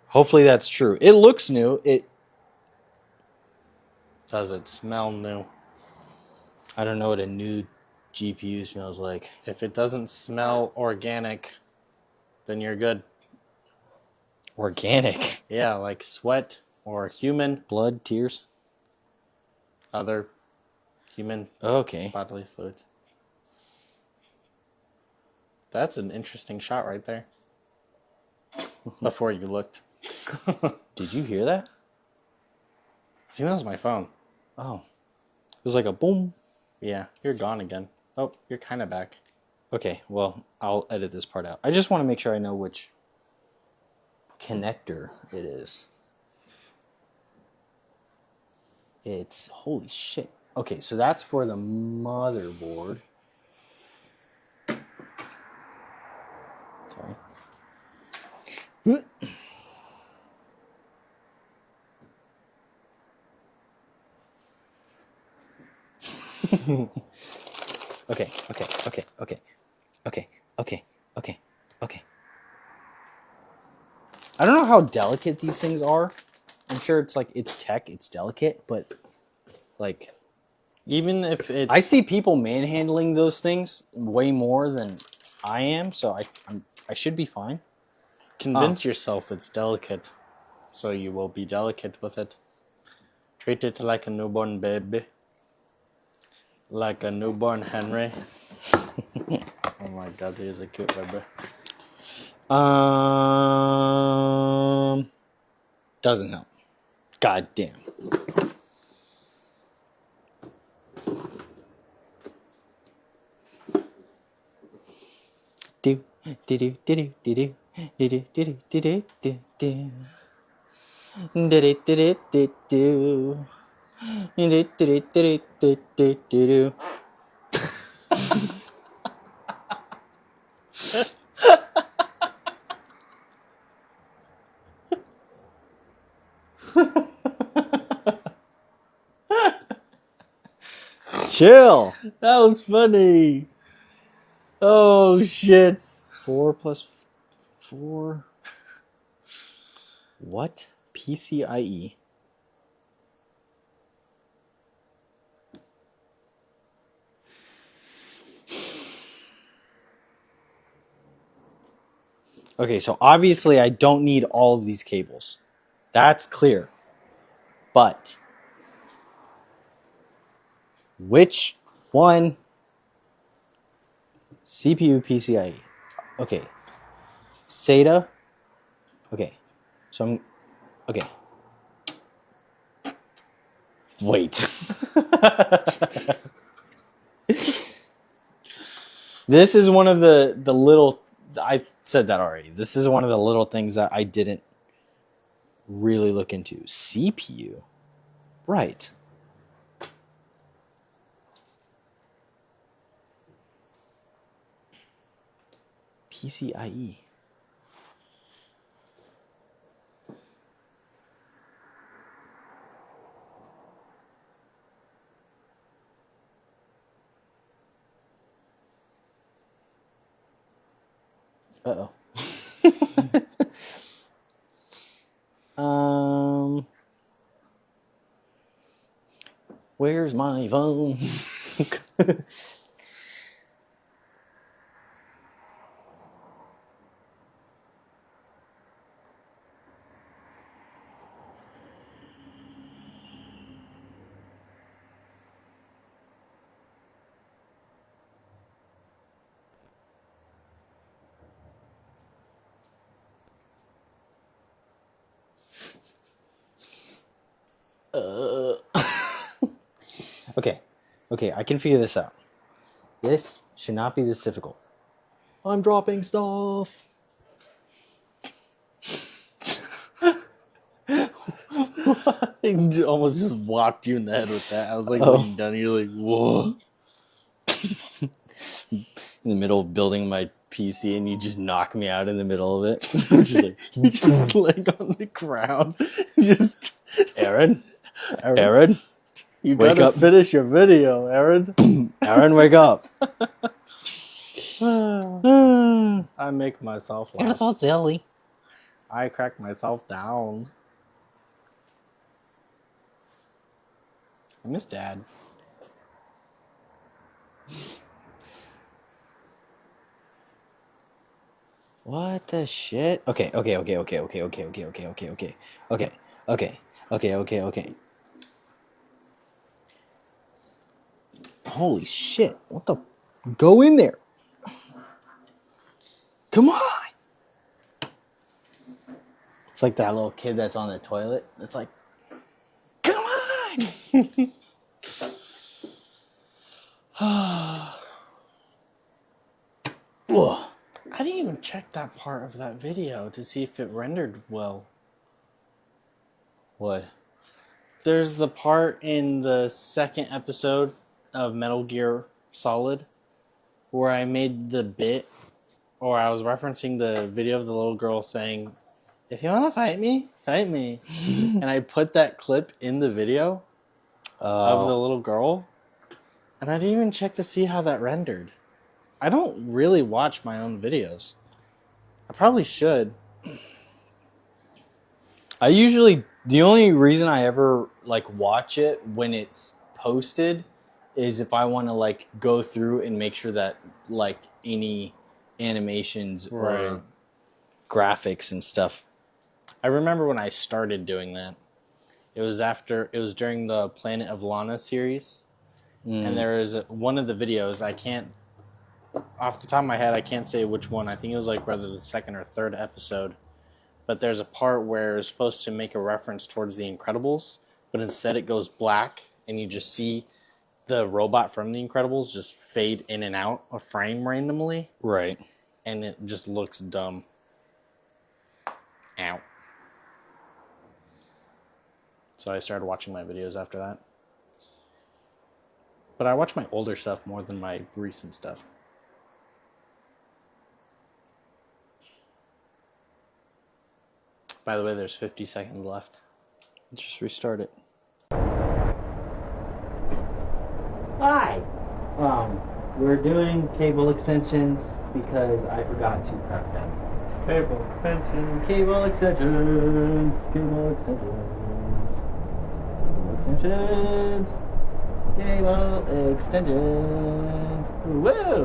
B: hopefully that's true. It looks new.
A: Does it smell new?
B: I don't know what a new GPU smells like.
A: If it doesn't smell organic, then you're good.
B: Organic.
A: Yeah, like sweat or human,
B: Blood, tears.
A: other human
B: Okay.
A: bodily fluids. That's an interesting shot right there. Before you looked.
B: Did you hear that?
A: I think that was my phone.
B: Oh. It was like a boom.
A: Yeah, you're gone again. Oh, you're kind of back.
B: Okay, well, I'll edit this part out. I just want to make sure I know which connector it is. It's, holy shit. Okay, so that's for the motherboard. Sorry. Okay. I don't know how delicate these things are. I'm sure it's like, it's tech, it's delicate, but like,
A: Even if it's...
B: I see people manhandling those things way more than I am, so I should be fine.
A: Convince yourself it's delicate, so you will be delicate with it. Treat it like a newborn baby. Like a newborn Henry. Oh my god, he is a cute baby.
B: Doesn't help. God damn. Do do do do do do do do do do do do do do. Do do do do do do. Do do do do do do do do. Chill.
A: That was funny. Oh shit.
B: 4 plus 4. What? PCIe. Okay, so obviously I don't need all of these cables. That's clear. But which one? CPU PCIe. Okay. SATA. Okay. So I'm okay. Wait. This is one of the little, I said that already. This is one of the little things that I didn't really look into. CPU. Right. PCIe. Uh-oh. Where's my phone? Okay, I can figure this out. This should not be this difficult. I'm dropping stuff.
A: I almost just whacked you in the head with that. I was like,
B: Oh.
A: when you're done, you're like, whoa.
B: In the middle of building my PC, and you just knock me out in the middle of it.
A: Just like, you just laying on the ground. Just,
B: Aaron,
A: Aaron, you
B: wake
A: gotta
B: up.
A: finish your video, Aaron.
B: Aaron, wake up.
A: I make myself
B: You're
A: laugh.
B: so silly.
A: I crack myself down. I miss Dad.
B: What the shit? Okay. Holy shit. What the? Go in there. Come on. It's like that little kid that's on the toilet. It's like, come on. Ugh.
A: I didn't even check that part of that video to see if it rendered well.
B: What?
A: There's the part in the second episode of Metal Gear Solid where I made the bit, or I was referencing the video of the little girl saying, "If you want to fight me, fight me." And I put that clip in the video of the little girl, and I didn't even check to see how that rendered. I don't really watch my own videos. I probably should.
B: I usually, the only reason I ever like watch it when it's posted is if I want to like go through and make sure that like any animations
A: Right.
B: or graphics and stuff.
A: I remember when I started doing that. It was during the Planet of Lana series. And there is one of the videos, I can't, off the top of my head, I can't say which one. I think it was like rather the second or third episode. But there's a part where it's supposed to make a reference towards The Incredibles, but instead it goes black, and you just see the robot from The Incredibles just fade in and out a frame randomly,
B: Right.
A: and it just looks dumb. Ow. So I started watching my videos after that. But I watch my older stuff more than my recent stuff. By the way, there's 50 seconds left.
B: Just restart it.
C: Hi. We're doing cable extensions because I forgot to prep them.
A: Cable extension.
C: Cable extensions. Cable extensions. Cable extensions. Cable extensions. Whoa!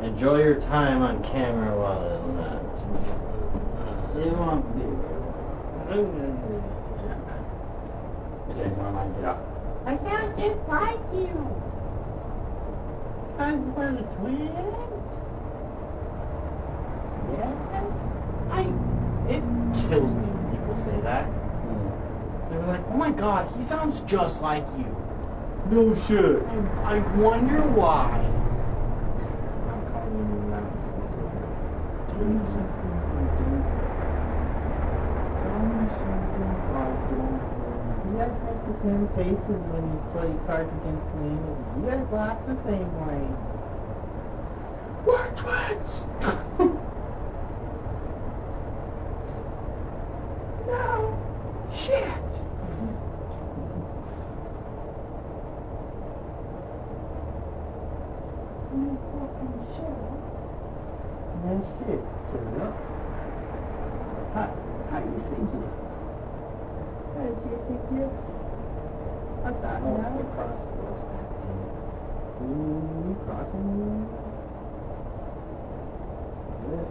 C: Enjoy your time on camera while it lasts. It won't be. Okay, never mind, get out.
D: I sound just like you.
C: I'm one of the twins.
D: Yes. It kills me when people say that. They're like, oh my god, he sounds just like you.
C: No shit.
D: And I wonder why.
C: I'm calling you out specific.
D: Tell me something
C: You guys make the same faces when you play Cards Against Humanity. You guys laugh the same way.
D: We're twins! No! Shit!
C: You fucking shit. No shit, shut up. How you figure? How does you figure? I thought now we cross those. You crossing me? Good.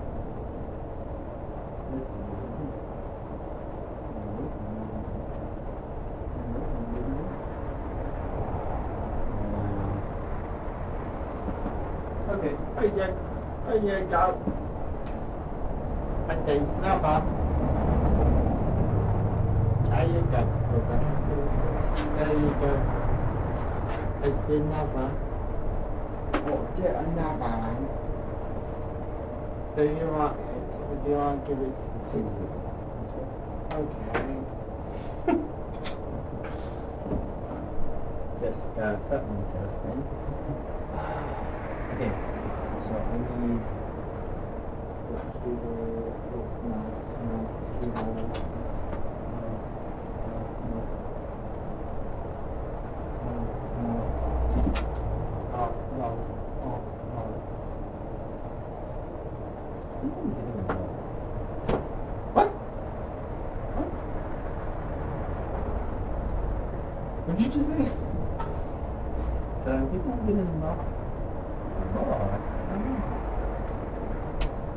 C: Okay, go. Okay, now, Bob.
A: I
D: There you go. There you go. It's the another. Oh, the another one. Do you want it? Do you want to give it to the team? Okay.
C: Just cut myself in. Okay, so I need.
D: What? What did you just say? So I think I'm getting involved.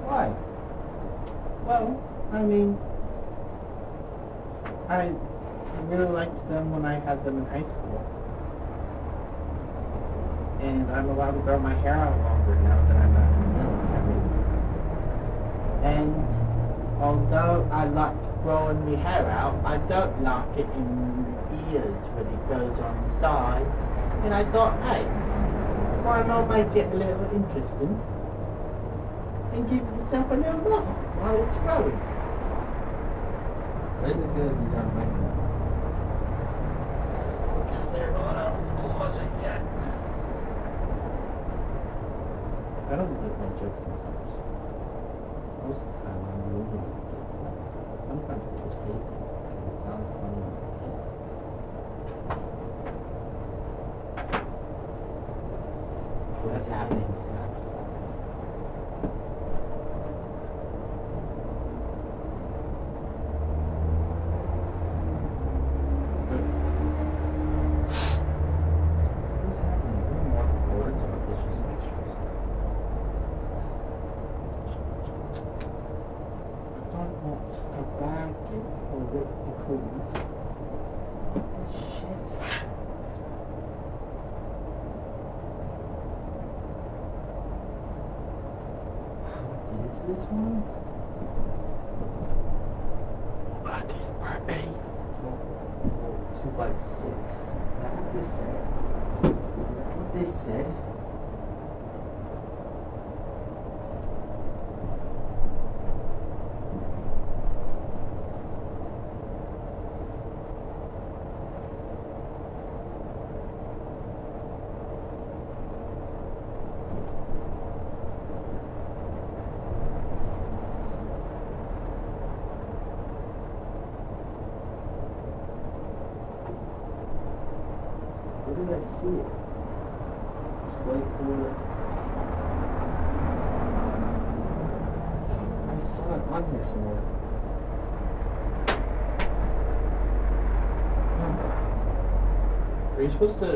C: Why?
D: Well, I mean, I really liked them when I had them in high school. And I'm allowed to grow my hair out longer now that I'm not in the military. And although I like growing my hair out, I don't like it in the ears when it goes on the sides. And I thought, hey, why not make it a little interesting and give yourself a little look while it's growing?
C: Where's it good if these aren't like that?
D: Because they're not out of the closet yet. I don't get my jokes sometimes. Most of the time I'm moving against them. Sometimes I just say them and it sounds funny.
C: What's happening?
D: What's happening? Are there more words or is just extras? I don't want to bag it or rip the clues. Shit. What is this one? What is part A? 2x6. Is that what this said? Is that what this said? Where did I see it? Display quarter. I saw it on here somewhere. Are you supposed to?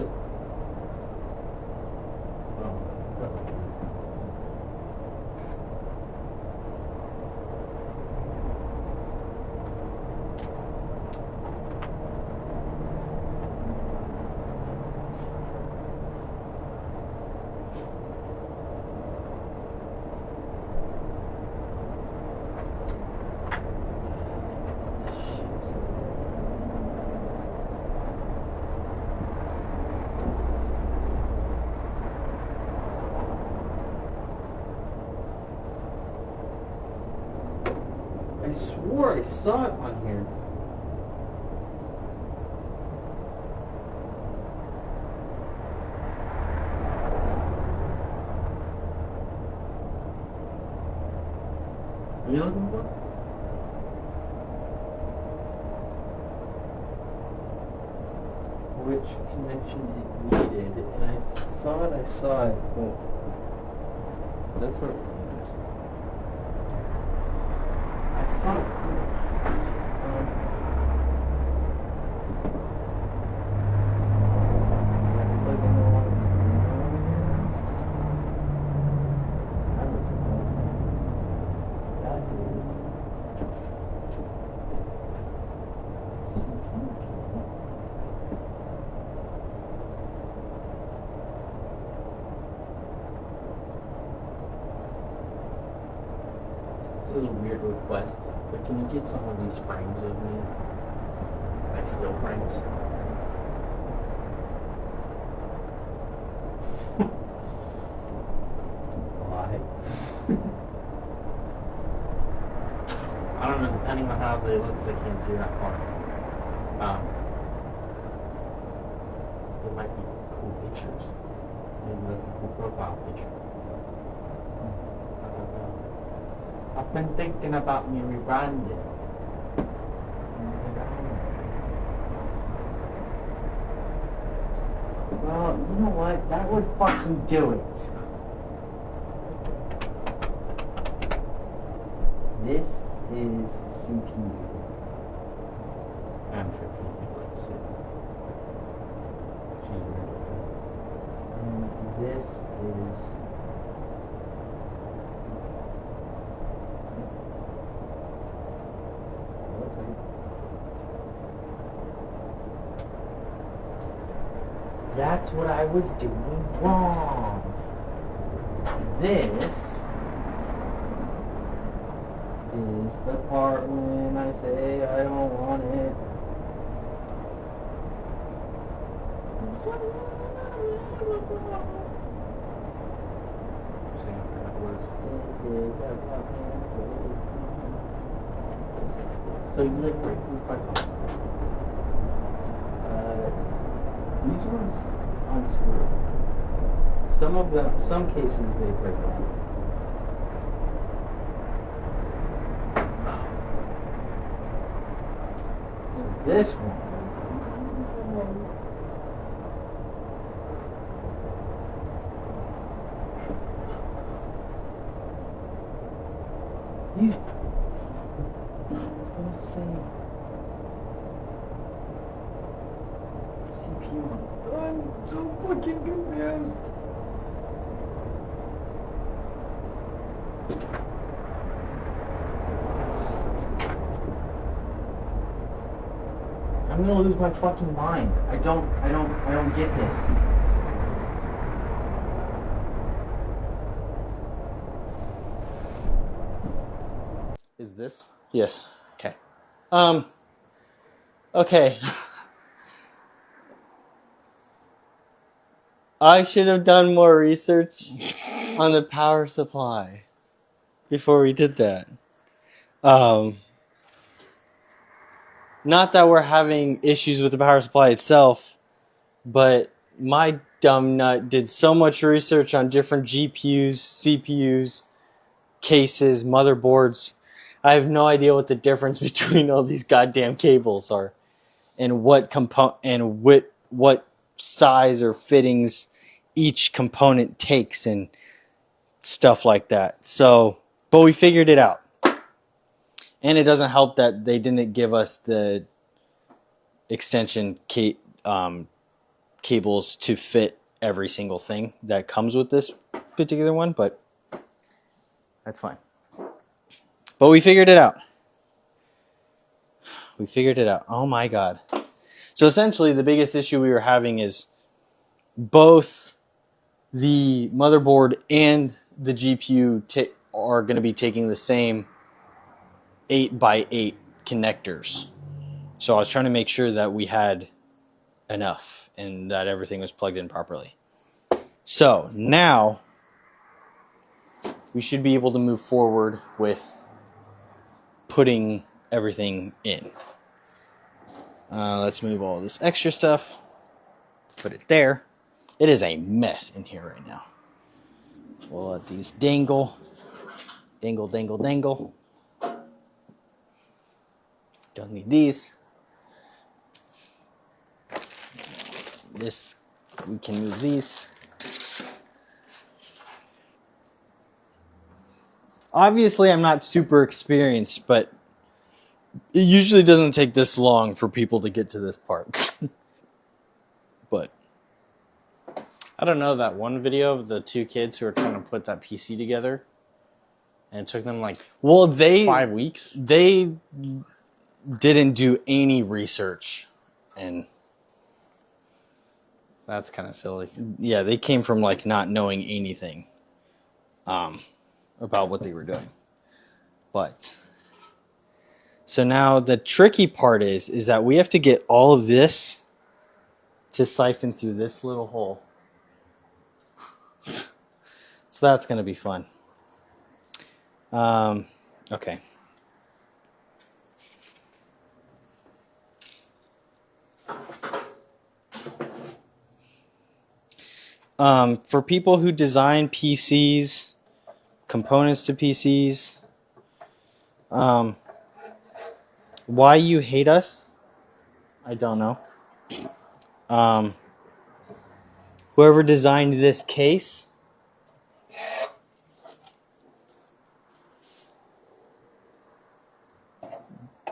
D: I swore I saw it on here. Are you looking for it? Which connection it needed, and I thought I saw it. Oh, that's what. I thought. This is a weird request, but can you get some of these frames of me?
C: like still frames. Why? I don't know, depending on how they look, 'cause I can't see that far. They might be cool pictures. Maybe like a cool profile picture. I don't know. I've been thinking about me rebranding. Well, you know what? That would fucking do it. This is CPU. I'm sure PC likes it. And this is. Looks like it. That's what I was doing wrong. This is the part when I say I don't want it. So you like break these parts off? These ones unscrew. Some of them, some cases they break off. This one. These. Let's see. CPU. I'm so fucking confused. I'm gonna lose my fucking mind. I don't get this.
B: Is this?
A: Yes.
B: Okay. Okay. I should have done more research on the power supply before we did that. Not that we're having issues with the power supply itself, but my dumb nut did so much research on different GPUs, CPUs, cases, motherboards. I have no idea what the difference between all these goddamn cables are, and what what size or fittings each component takes and stuff like that. So, but we figured it out. And it doesn't help that they didn't give us the extension cables to fit every single thing that comes with this particular one, but that's fine. But we figured it out. We figured it out. Oh my God. So essentially the biggest issue we were having is both the motherboard and the GPU are going to be taking the same 8x8 connectors. So I was trying to make sure that we had enough and that everything was plugged in properly. So now we should be able to move forward with putting everything in. Let's move all this extra stuff. Put it there. It is a mess in here right now. We'll let these dangle. Dangle, dangle, dangle. Don't need these. This, we can move these. Obviously, I'm not super experienced, but it usually doesn't take this long for people to get to this part. But
A: I don't know, that one video of the two kids who were trying to put that PC together, and it took them like 5 weeks.
B: They didn't do any research, and
A: That's kind of silly.
B: yeah, they came from like not knowing anything about what they were doing. But So now the tricky part is that we have to get all of this to siphon through this little hole. So that's going to be fun. Okay. For people who design PCs, components to PCs, why you hate us, I don't know. Whoever designed this case,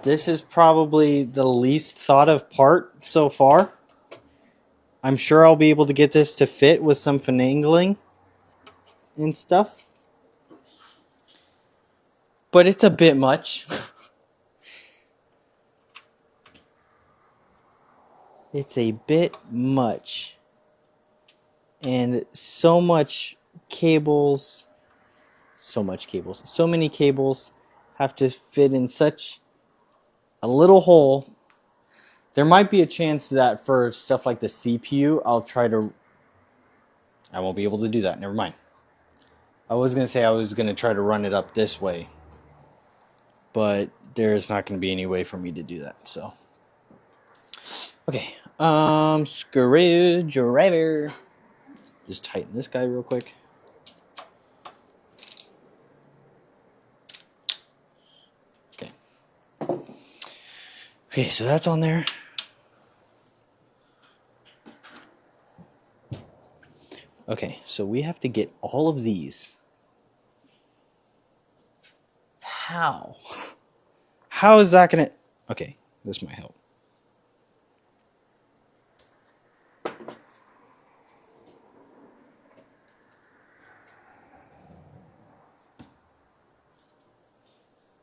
B: this is probably the least thought of part so far. I'm sure I'll be able to get this to fit with some finagling and stuff. But it's a bit much. It's a bit much. And so many cables have to fit in such a little hole. There might be a chance that for stuff like the CPU, I won't be able to do that. Never mind. I was going to say I was going to try to run it up this way, but there's not going to be any way for me to do that. So, okay. Screwdriver. Just tighten this guy real quick. Okay. Okay, so that's on there. Okay, so we have to get all of these. How? How is that gonna... Okay, this might help.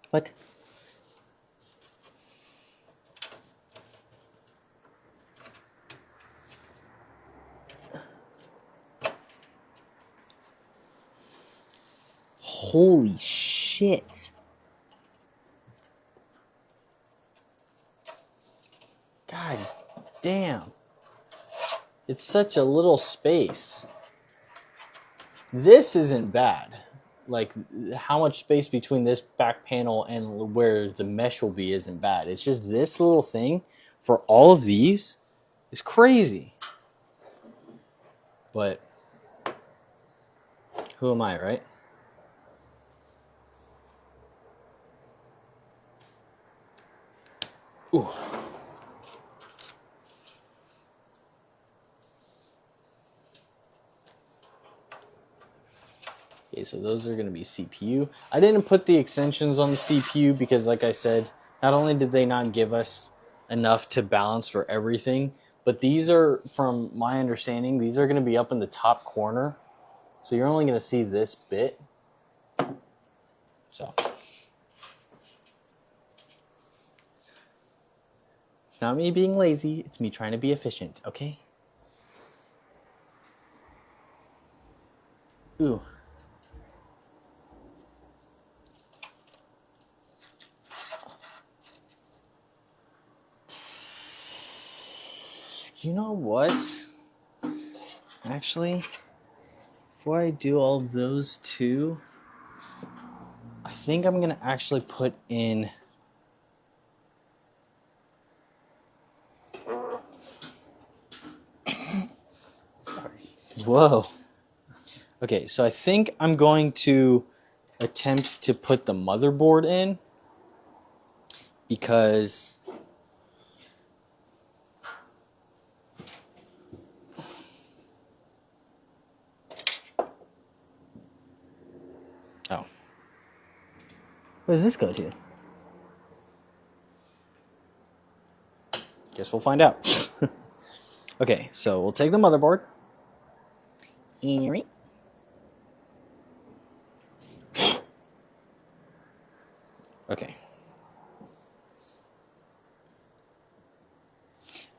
B: What? Holy shit. God damn. It's such a little space. This isn't bad. Like, how much space between this back panel and where the mesh will be isn't bad. It's just this little thing for all of these is crazy. But who am I, right? Ooh. Okay, so those are going to be CPU. I didn't put the extensions on the CPU because, like I said, not only did they not give us enough to balance for everything, but these are, from my understanding, these are going to be up in the top corner. So you're only going to see this bit. So it's not me being lazy. It's me trying to be efficient, okay? Ooh. You know what? Actually, before I do all of those two, I think I'm going to actually put in... Sorry. Whoa. Okay, so I think I'm going to attempt to put the motherboard in because... Oh. Where does this go to? Guess we'll find out. Okay, so we'll take the motherboard. Okay.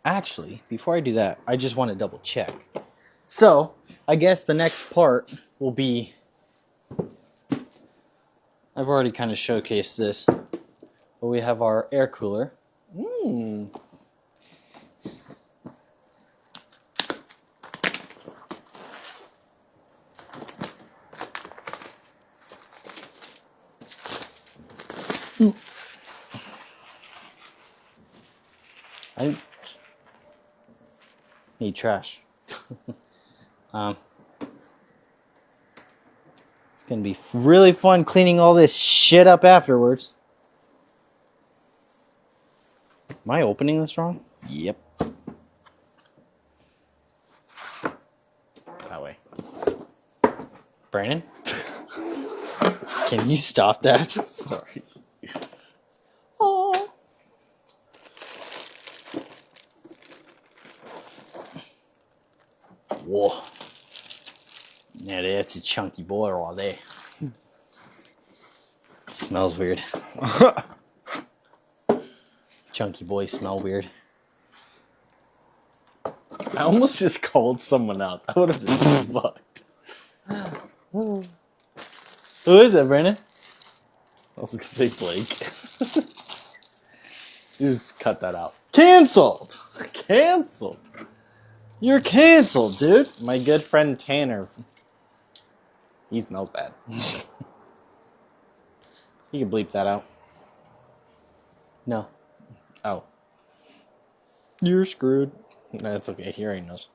B: Actually, before I do that, I just want to double check. So, I guess the next part will be... I've already kind of showcased this, But we have our air cooler.
A: Mmm.
B: I need trash. It's gonna be really fun cleaning all this shit up afterwards. Am I opening this wrong? Yep.
A: That way.
B: Brandon? Can you stop that?
A: Sorry.
B: Oh. Whoa. Yeah, that's a chunky boy right there. Smells weird. Chunky boys smell weird.
A: I almost just called someone out. That would have been fucked.
B: Who is it, Brandon?
A: I was gonna say Blake. You just cut that out.
B: Cancelled!
A: Cancelled.
B: You're canceled, dude.
A: My good friend Tanner. He smells bad. You can bleep that out.
B: No.
A: Oh.
B: You're screwed.
A: No, it's okay. He already knows.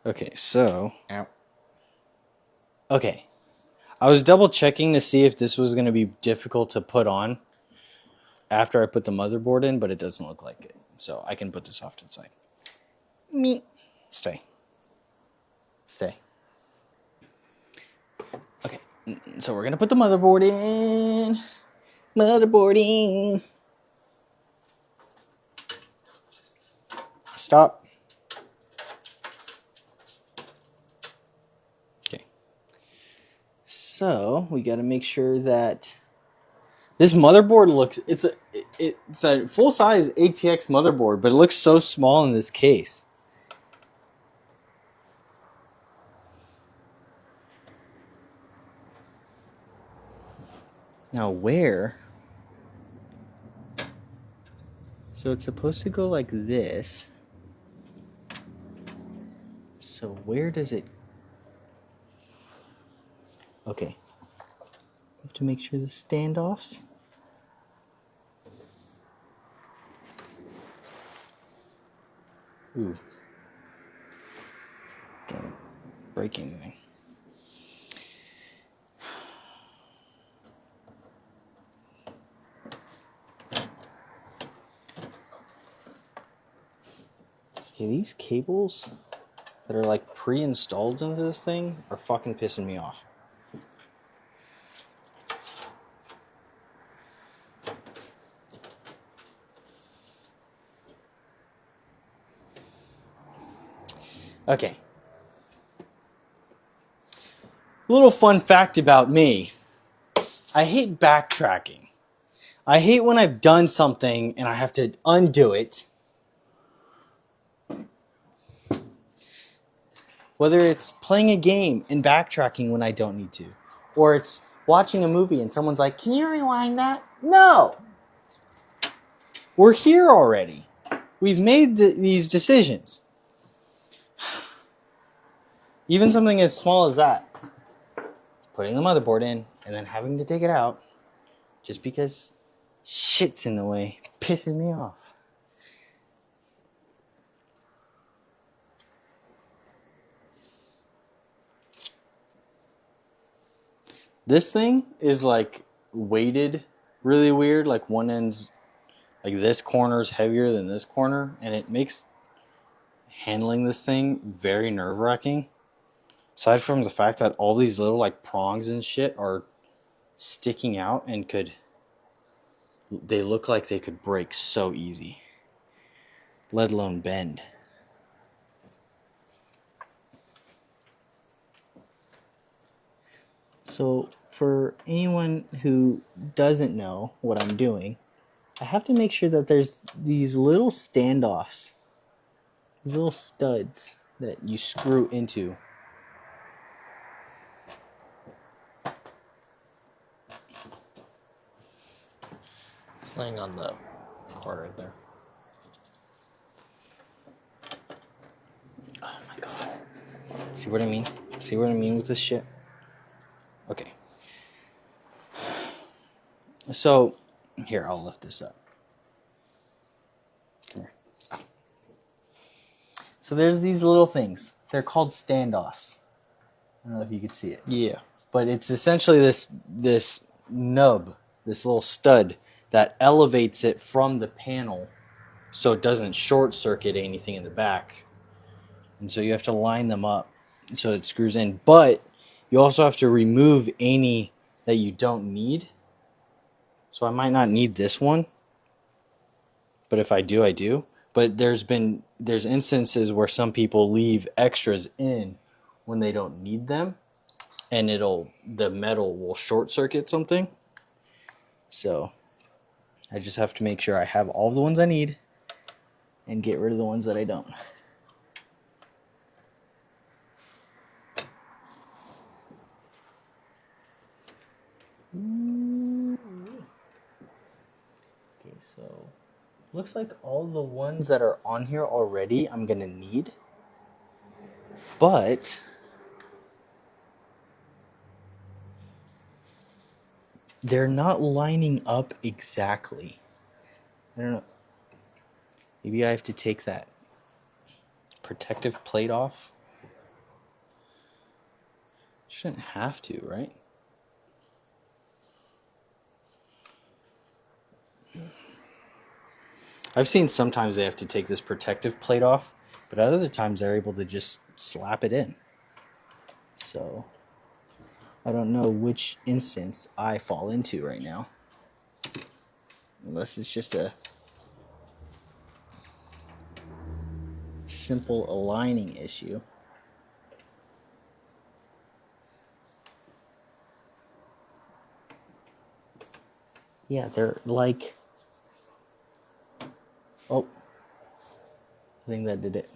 B: Okay, so.
A: Ow.
B: Okay. I was double checking to see if this was going to be difficult to put on after I put the motherboard in, but it doesn't look like it. So I can put this off to the side. Me. Stay. Stay. Okay, so we're going to put the motherboard in. Motherboard in. Stop. Okay. So we got to make sure that this motherboard looks, it's a full-size ATX motherboard, but it looks so small in this case. Now where? So it's supposed to go like this. So where does it? Okay. Have to make sure the standoffs. Ooh. Don't break anything. Okay, these cables that are like pre-installed into this thing are fucking pissing me off. Okay. Little fun fact about me. I hate backtracking. I hate when I've done something and I have to undo it. Whether it's playing a game and backtracking when I don't need to. Or it's watching a movie and someone's like, "Can you rewind that?" No! We're here already. We've made these decisions. Even something as small as that. Putting the motherboard in and then having to take it out just because shit's in the way, pissing me off. This thing is like weighted really weird. Like one end's, like this corner's heavier than this corner. And it makes handling this thing very nerve-wracking. Aside from the fact that all these little like prongs and shit are sticking out and they look like they could break so easy. Let alone bend. So for anyone who doesn't know what I'm doing, I have to make sure that there's these little standoffs, these little studs that you screw into.
A: It's laying on the cord right there.
B: Oh my god. See what I mean? See what I mean with this shit? Okay. So, here, I'll lift this up. Come here. So there's these little things. They're called standoffs. I don't know if you could see it.
A: Yeah.
B: But it's essentially this nub, this little stud that elevates it from the panel so it doesn't short circuit anything in the back. And so you have to line them up so it screws in. But you also have to remove any that you don't need. So I might not need this one. But if I do, I do. But there's instances where some people leave extras in when they don't need them. And the metal will short circuit something. So I just have to make sure I have all the ones I need and get rid of the ones that I don't. Okay, so looks like all the ones that are on here already I'm gonna need. But they're not lining up exactly. I don't know. Maybe I have to take that protective plate off. Shouldn't have to, right? I've seen sometimes they have to take this protective plate off, but other times they're able to just slap it in. So I don't know which instance I fall into right now. Unless it's just a simple aligning issue. Yeah, they're like... Oh. I think that did it.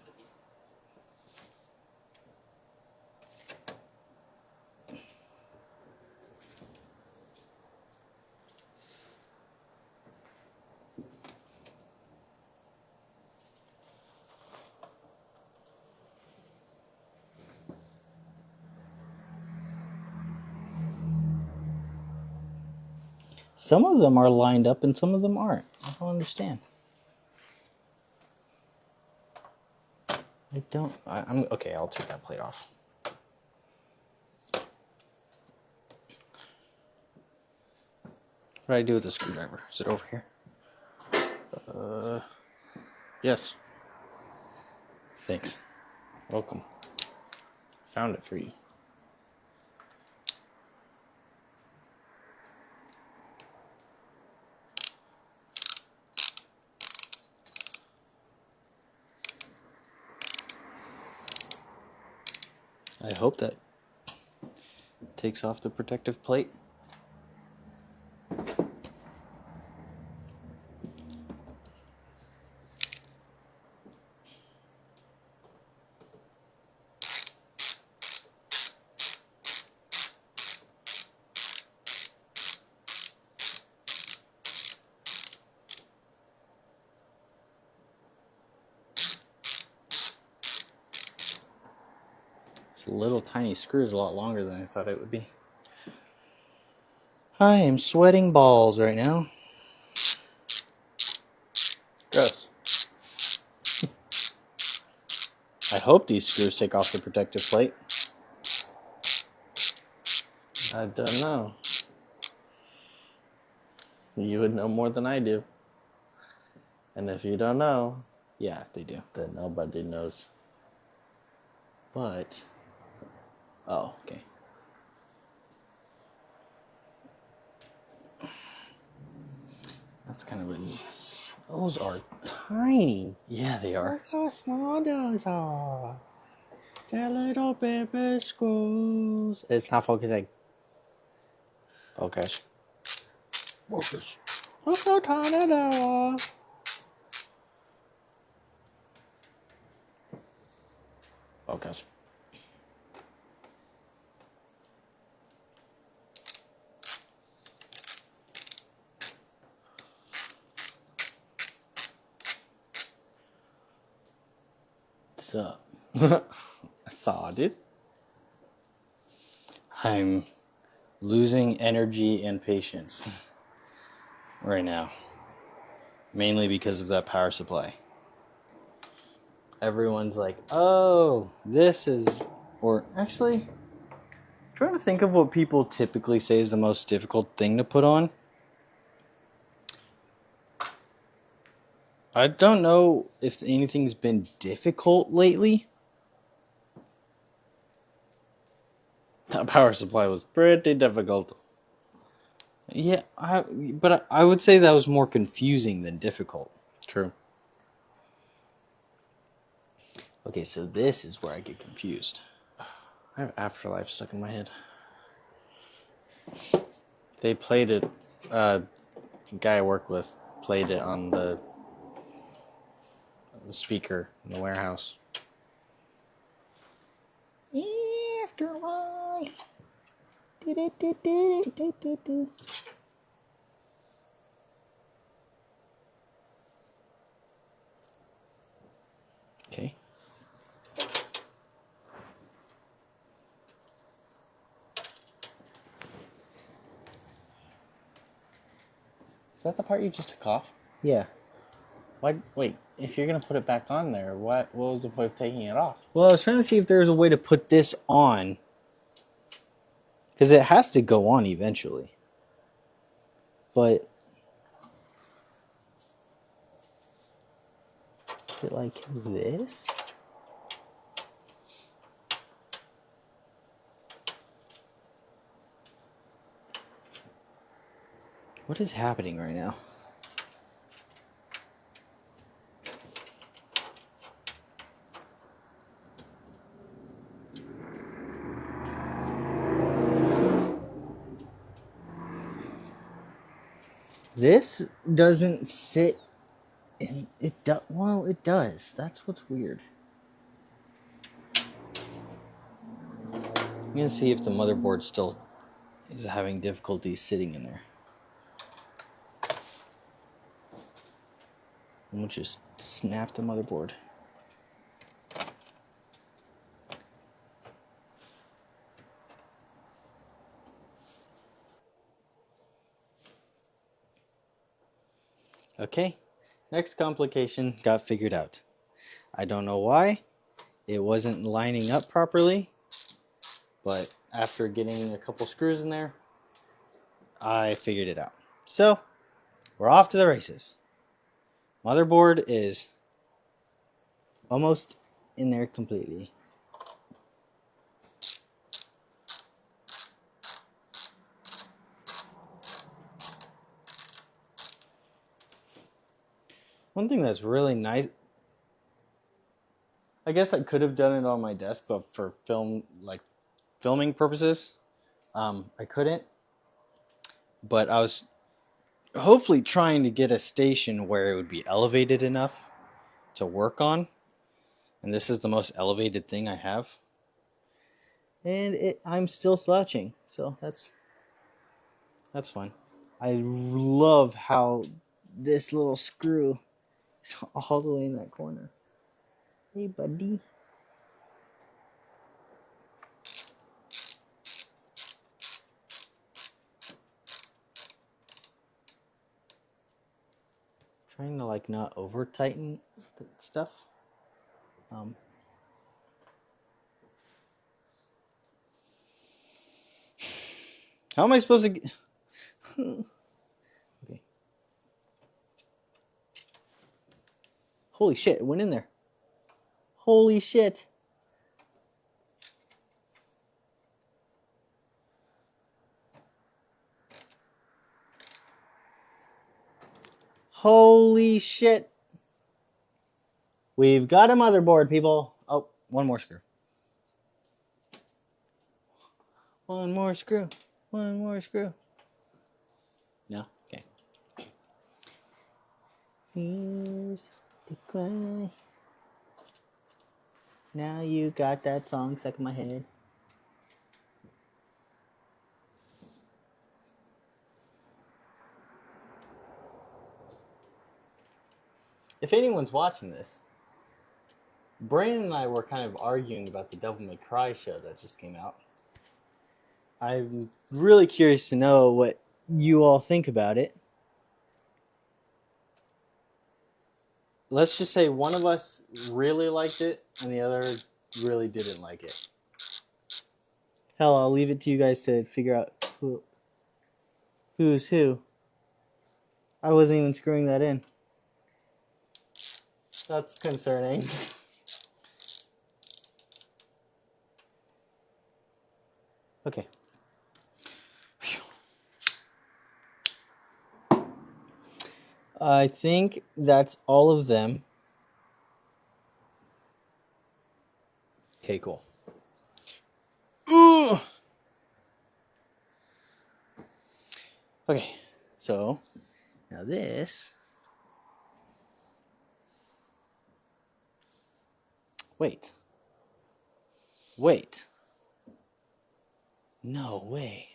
B: Some of them are lined up and some of them aren't. I don't understand. I'm okay, I'll take that plate off. What do I do with the screwdriver? Is it over here?
A: Yes.
B: Thanks.
A: Welcome. Found it for you.
B: I hope that takes off the protective plate. This little tiny screw is a lot longer than I thought it would be. I am sweating balls right now.
A: Gross.
B: I hope these screws take off the protective plate.
A: I don't know. You would know more than I do. And if you don't know,
B: Yeah, they do.
A: then nobody knows.
B: But, oh, okay. That's kind of a neat. Those are tiny. Yeah, they are.
A: Look how small those are. They're little baby screws. It's not focusing. Focus. Focus. Look how tiny they are. Focus.
B: up?
A: I saw, dude.
B: I'm losing energy and patience right now. Mainly because of that power supply. Everyone's like, oh, this is... Or actually, trying to think of what people typically say is the most difficult thing to put on. I don't know if anything's been difficult lately.
A: That power supply was pretty difficult.
B: Yeah, but I would say that was more confusing than difficult.
A: True.
B: Okay, so this is where I get confused.
A: I have Afterlife stuck in my head. They played it. The guy I work with played it on the speaker in the warehouse.
B: Afterlife. Okay.
A: Is that the part you just took off?
B: Yeah.
A: Why? Wait, if you're gonna put it back on there, what was the point of taking it off?
B: Well, I was trying to see if there was a way to put this on. Because it has to go on eventually. But... is it like this? What is happening right now? This doesn't sit in it. Well, it does. That's what's weird. I'm gonna see if the motherboard still is having difficulty sitting in there. I'm gonna just snap the motherboard. Okay, next complication got figured out. I don't know why it wasn't lining up properly, but after getting a couple screws in there, I figured it out. So, we're off to the races. Motherboard is almost in there completely. One thing that's really nice, I guess I could have done it on my desk, but for filming purposes, I couldn't. But I was hopefully trying to get a station where it would be elevated enough to work on. And this is the most elevated thing I have. And I'm still slouching, so that's fun. I love how this little screw is all the way in that corner. Hey, buddy. Trying to like not over tighten stuff. How am I supposed to get... Okay. Holy shit, it went in there. Holy shit. Holy shit. We've got a motherboard, people. Oh, one more screw. One more screw. One more screw. No? Okay. Here's the cry. Now you got that song stuck in my head. If anyone's watching this, Brandon and I were kind of arguing about the Devil May Cry show that just came out. I'm really curious to know what you all think about it. Let's just say one of us really liked it and the other really didn't like it. Hell, I'll leave it to you guys to figure out who's who. I wasn't even screwing that in. That's concerning. Okay. Phew. I think that's all of them. Okay, cool. Ooh! Okay, so now this. Wait. No way.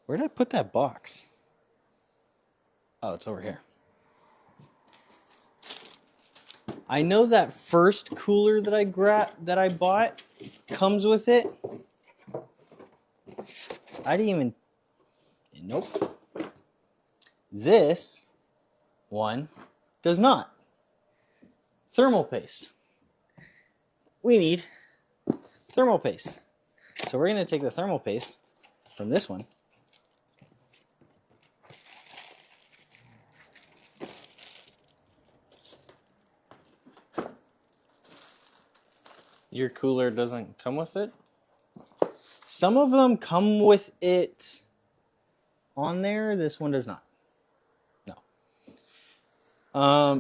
B: Where did I put that box? Oh, it's over here. I know that first cooler that I bought comes with it. I didn't even. Nope. This one does not. Thermal paste. We need thermal paste. So we're going to take the thermal paste from this one.
A: Your cooler doesn't come with it?
B: Some of them come with it on there. This one does not. No.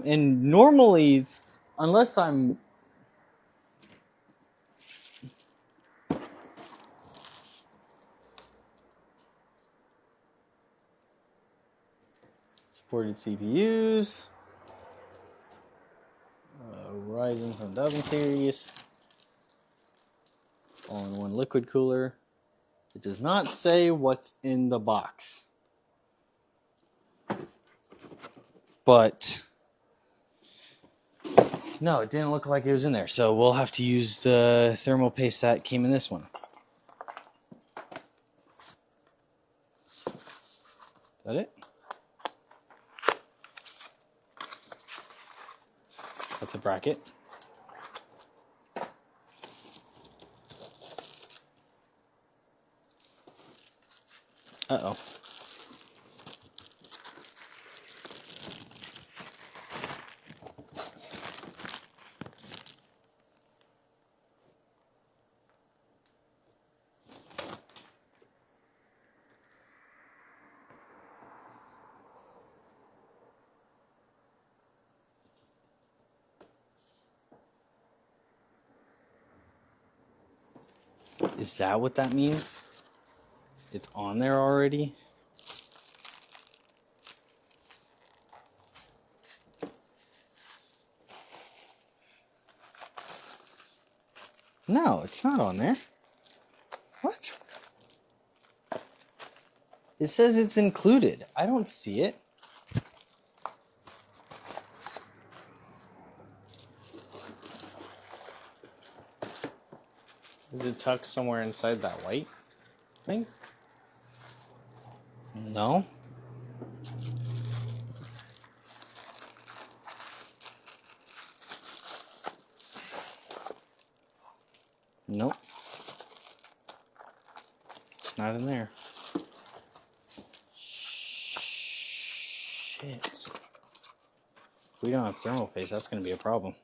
B: And normally, unless I'm... Supported CPUs. Ryzen 7000 series. All-in-one liquid cooler. It does not say what's in the box. But no, it didn't look like it was in there. So we'll have to use the thermal paste that came in this one. Is that it? That's a bracket. Uh-oh. Is that what that means? It's on there already? No, it's not on there. What? It says it's included. I don't see it.
A: Is it tucked somewhere inside that white thing?
B: No. Nope. It's not in there. Shit. If we don't have thermal paste, that's going to be a problem.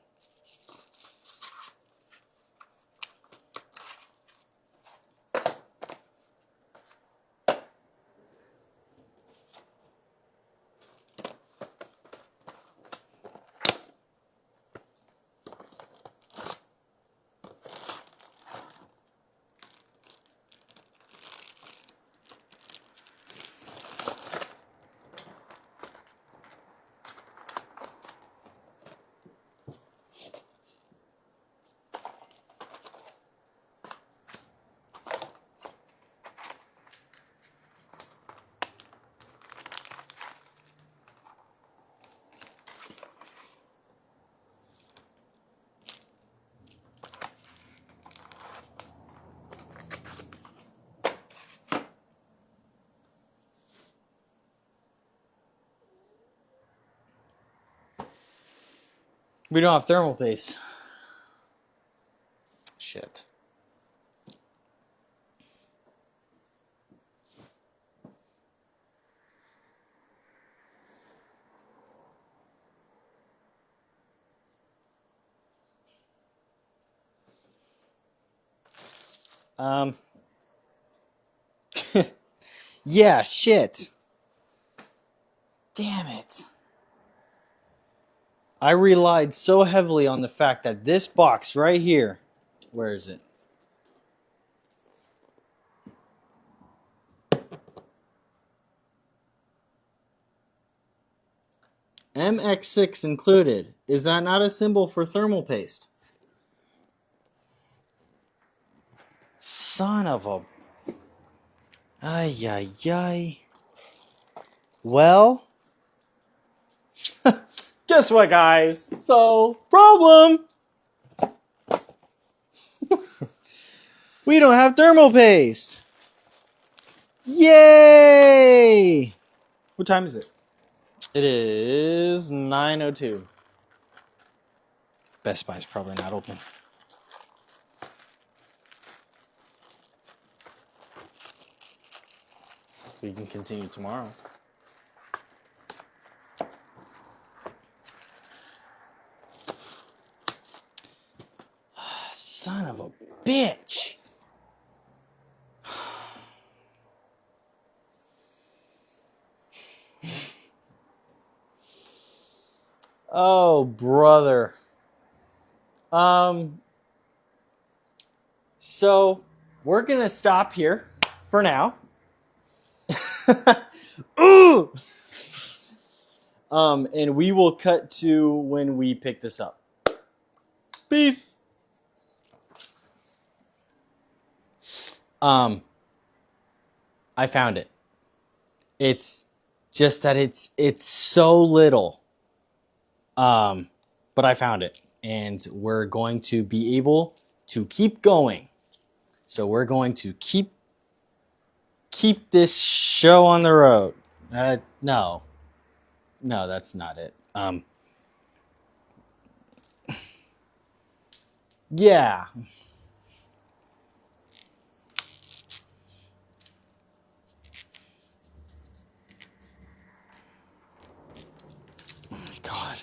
B: We don't have thermal paste.
A: Shit.
B: Yeah, shit. Damn it. I relied so heavily on the fact that this box right here, where is it? MX6 included. Is that not a symbol for thermal paste? Son of a... Ay, ay, ay. Well... Guess what, guys? So, problem! We don't have thermal paste! Yay! What time is it?
A: It is 9:02.
B: Best Buy's probably not open.
A: We can continue tomorrow.
B: Son of a bitch! Oh, brother. So we're gonna stop here for now. Ooh! And we will cut to when we pick this up. Peace. I found it. It's just that it's so little. But I found it, and we're going to be able to keep going. So we're going to keep this show on the road. No, that's not it. Yeah. Oh my God.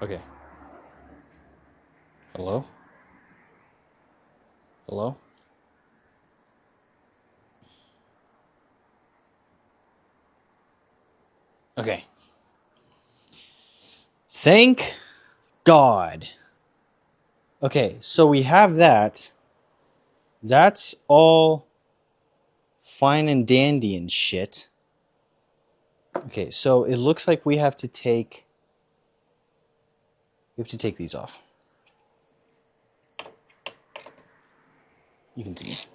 B: Okay. Hello? Hello? Okay. Thank God. Okay, so we have that. That's all fine and dandy and shit. Okay, so it looks like we have to take these off. You can see.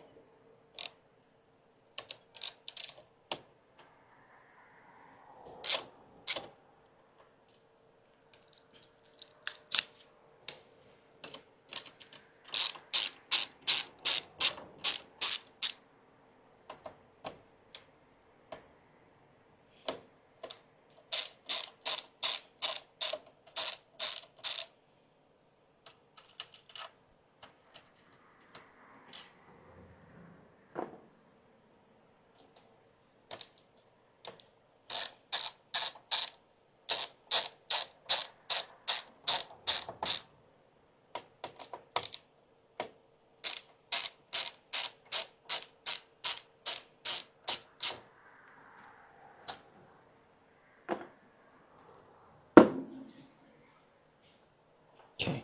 B: Okay.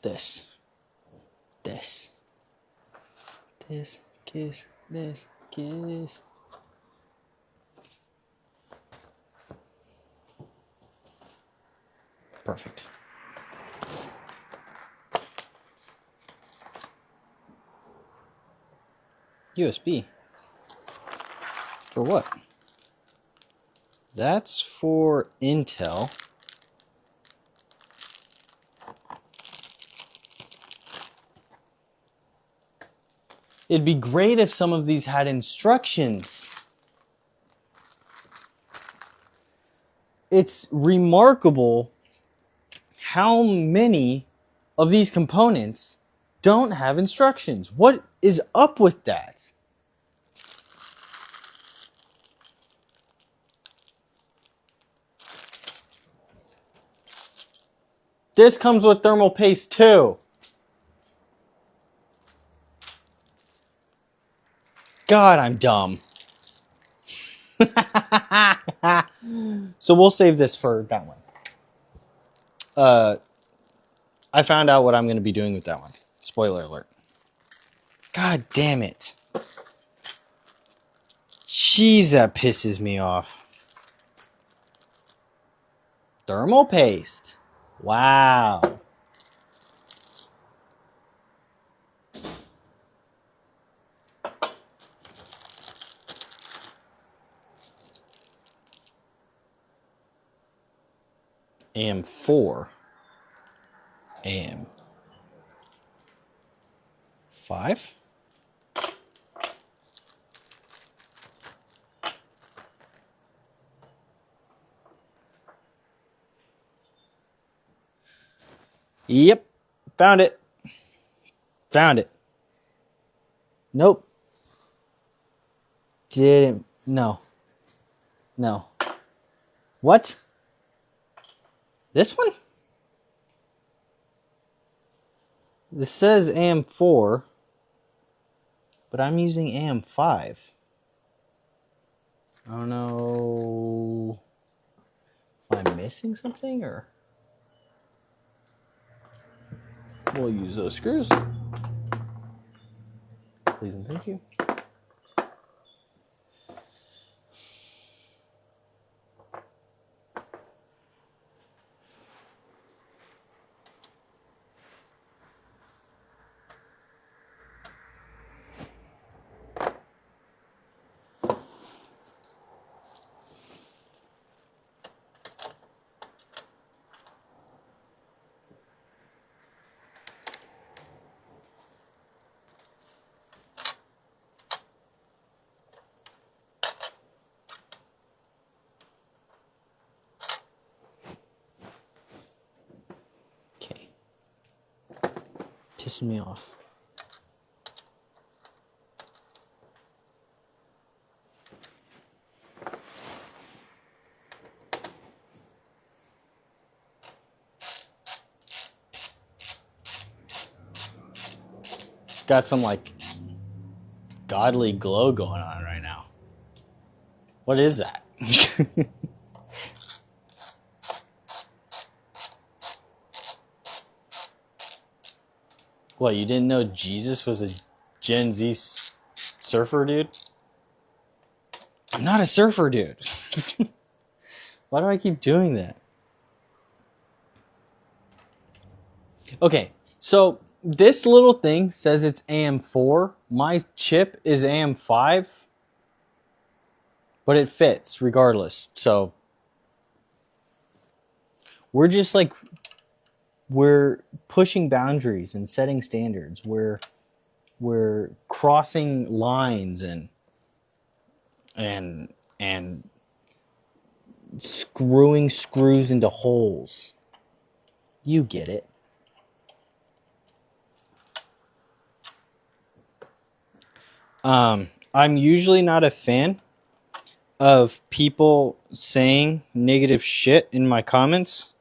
B: This, kiss, this, kiss. Perfect. USB. For what? That's for Intel. It'd be great if some of these had instructions. It's remarkable how many of these components don't have instructions. What is up with that? This comes with thermal paste too. God, I'm dumb. So we'll save this for that one. I found out what I'm going to be doing with that one. Spoiler alert. God damn it. Jeez, that pisses me off. Thermal paste. Wow. AM4. AM5. Yep. Found it. Found it. Nope. Didn't. No. No. What? This one? This says AM4, but I'm using AM5. I don't know if I'm missing something, or we'll use those screws. Please and thank you. Okay. Pissing me off. Got some like godly glow going on right now. What is that? What, you didn't know Jesus was a Gen Z surfer dude? I'm not a surfer dude. Why do I keep doing that? Okay, so this little thing says it's AM4. My chip is AM5. But it fits regardless. So we're just like, we're pushing boundaries and setting standards. We're crossing lines and screwing screws into holes. You get it. I'm usually not a fan of people saying negative shit in my comments.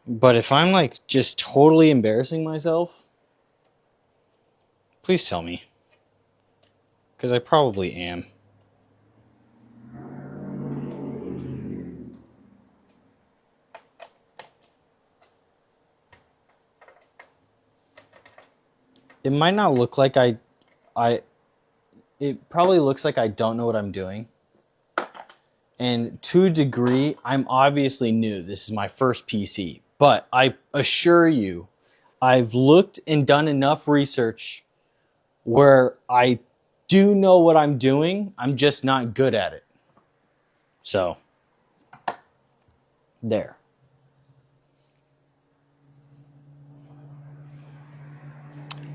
B: But if I'm like just totally embarrassing myself, please tell me. Because I probably am. It might not look like it probably looks like I don't know what I'm doing. And to a degree, I'm obviously new. This is my first PC. But I assure you, I've looked and done enough research where I do know what I'm doing. I'm just not good at it. So, there.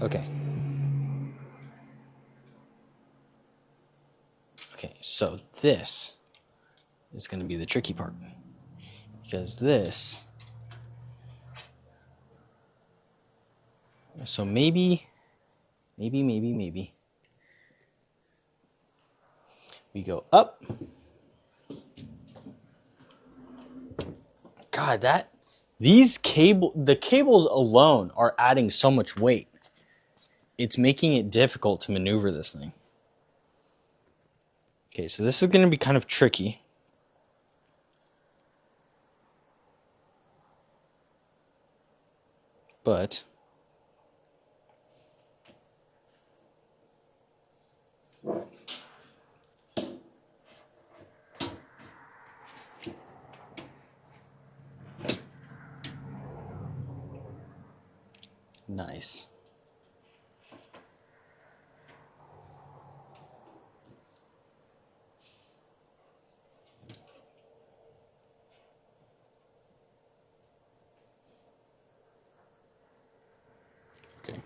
B: Okay. Okay, so this is going to be the tricky part. Because this... So maybe... We go up. God, the cables alone are adding so much weight. It's making it difficult to maneuver this thing. Okay, so this is going to be kind of tricky. But nice. Okay.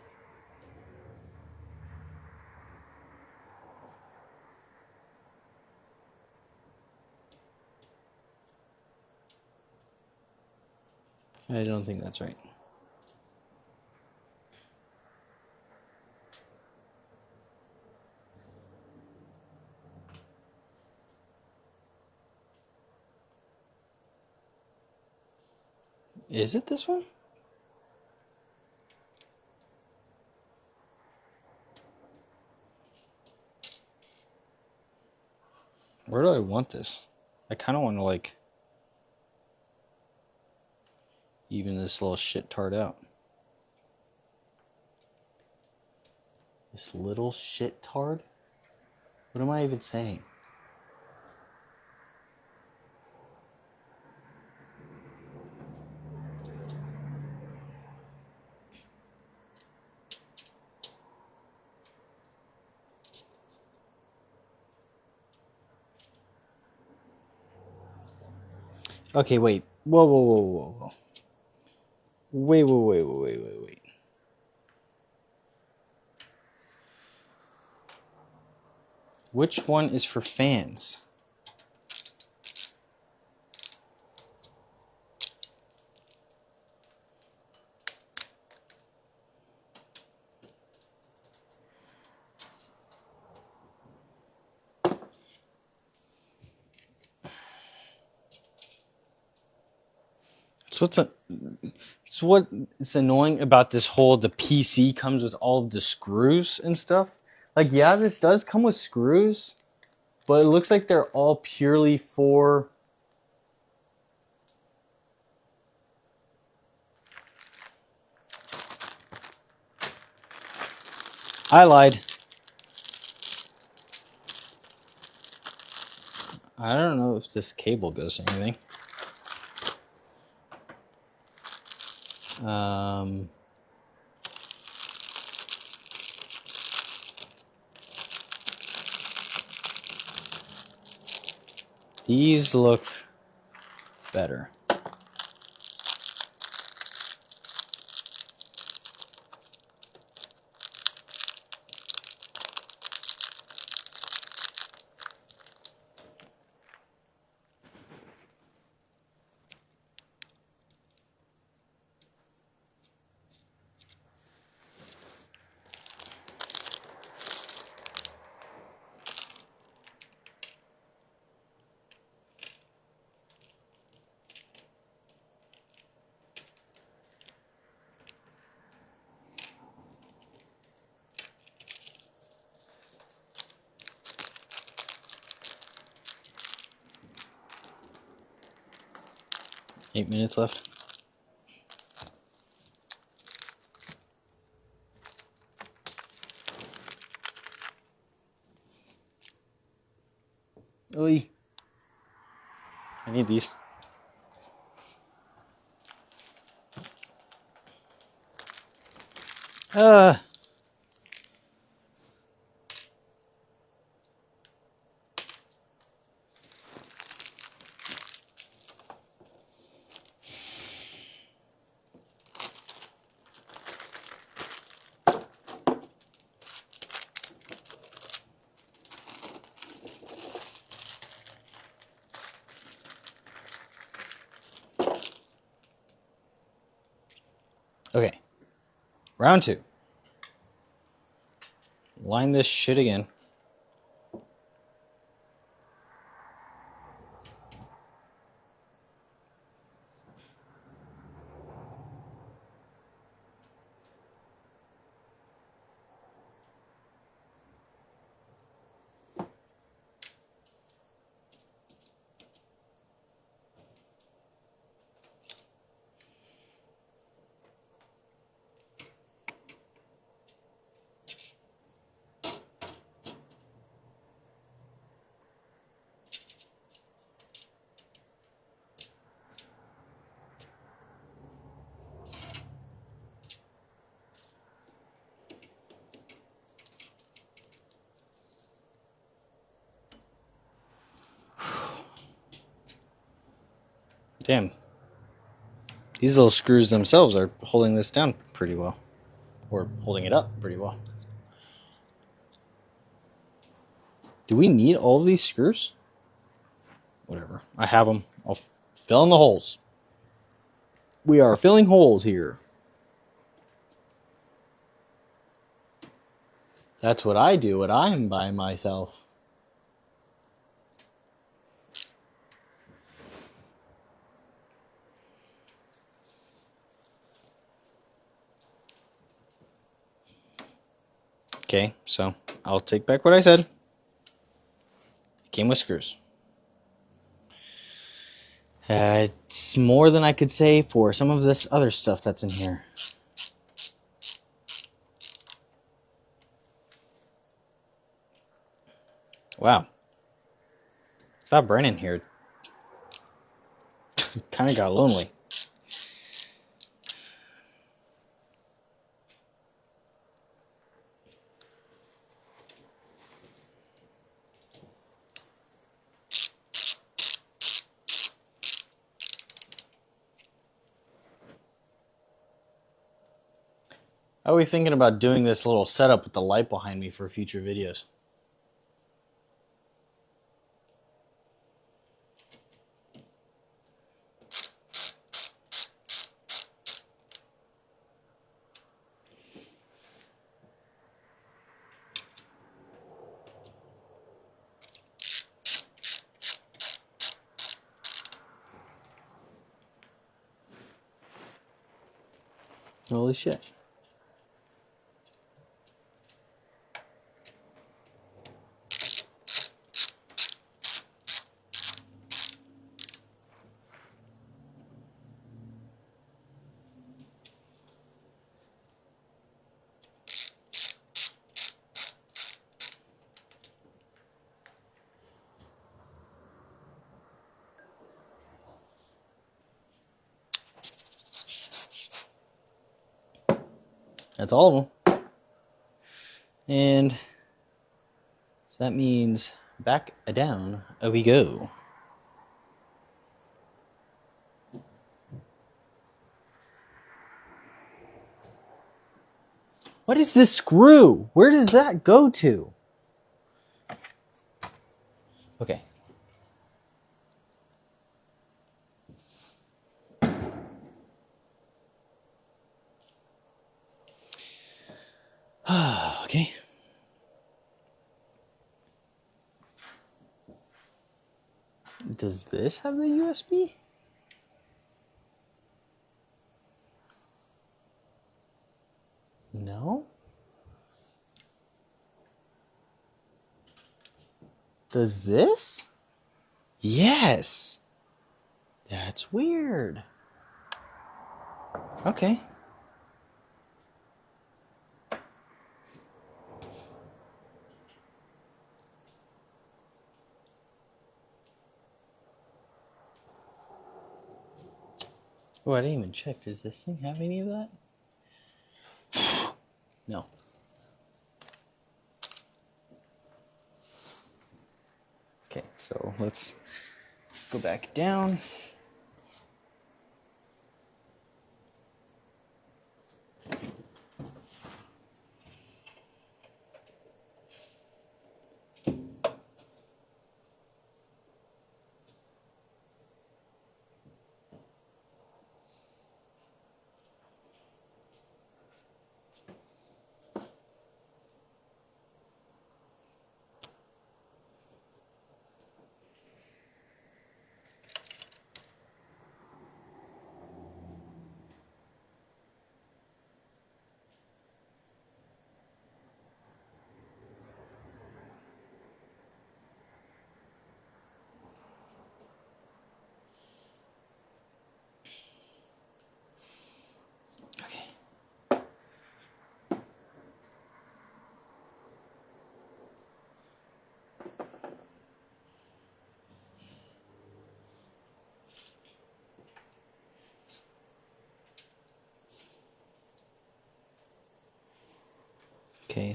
B: I don't think that's right. Is it this one? Where do I want this? I kind of want to like even this little shit tart out. This little shit tard? What am I even saying? Okay, wait. Whoa. Wait. Which one is for fans? It's what's annoying about this whole the PC comes with all of the screws and stuff. Like, yeah, this does come with screws, but it looks like they're all purely for I lied. I don't know if this cable goes to anything. These look better. Eight minutes left. Oi. I need these. Okay. Round 2. Line this shit again. Damn. These little screws themselves are holding this down pretty well. Or holding it up pretty well. Do we need all of these screws? Whatever. I have them. I'll fill in the holes. We are filling holes here. That's what I do when I'm by myself. Okay, so I'll take back what I said. It came with screws. It's more than I could say for some of this other stuff that's in here. Wow. Without Brennan here, kind of got lonely. How are we thinking about doing this little setup with the light behind me for future videos? Holy shit. That's all of them. And so that means back down we go. What is this screw? Where does that go to? Okay. Okay. Does this have the USB? No. Does this? Yes. That's weird. Okay. Oh, I didn't even check. Does this thing have any of that? No. Okay, so let's go back down.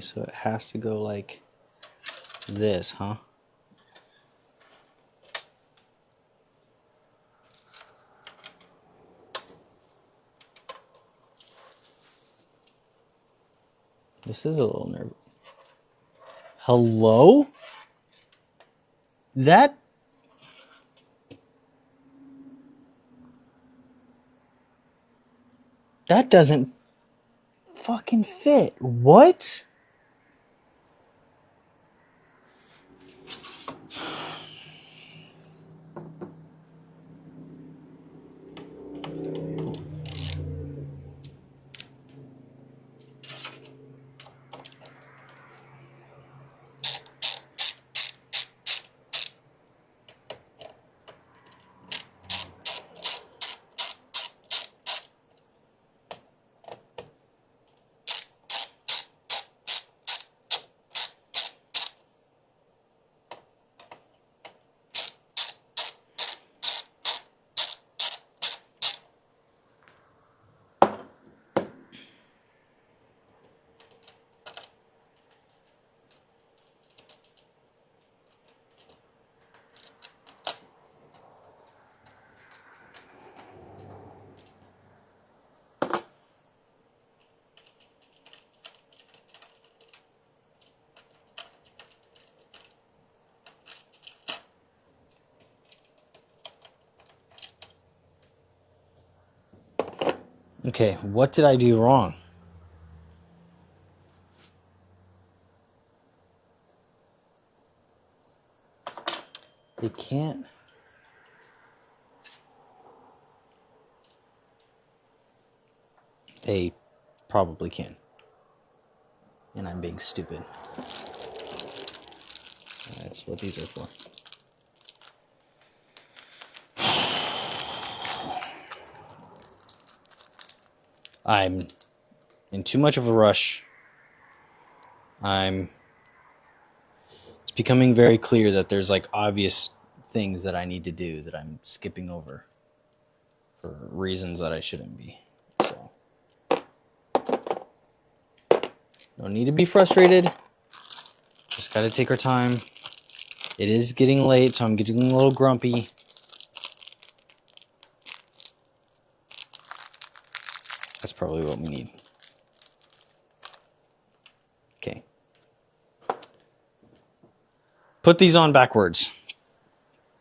B: Okay, so it has to go like this, huh? This is a little nervous. Hello? That doesn't fucking fit. What? Okay, what did I do wrong? They can't. They probably can. And I'm being stupid. That's what these are for. I'm in too much of a rush. It's becoming very clear that there's like obvious things that I need to do that I'm skipping over for reasons that I shouldn't be. So no need to be frustrated. Just got to take our time. It is getting late, so I'm getting a little grumpy. That's probably what we need. Okay. Put these on backwards.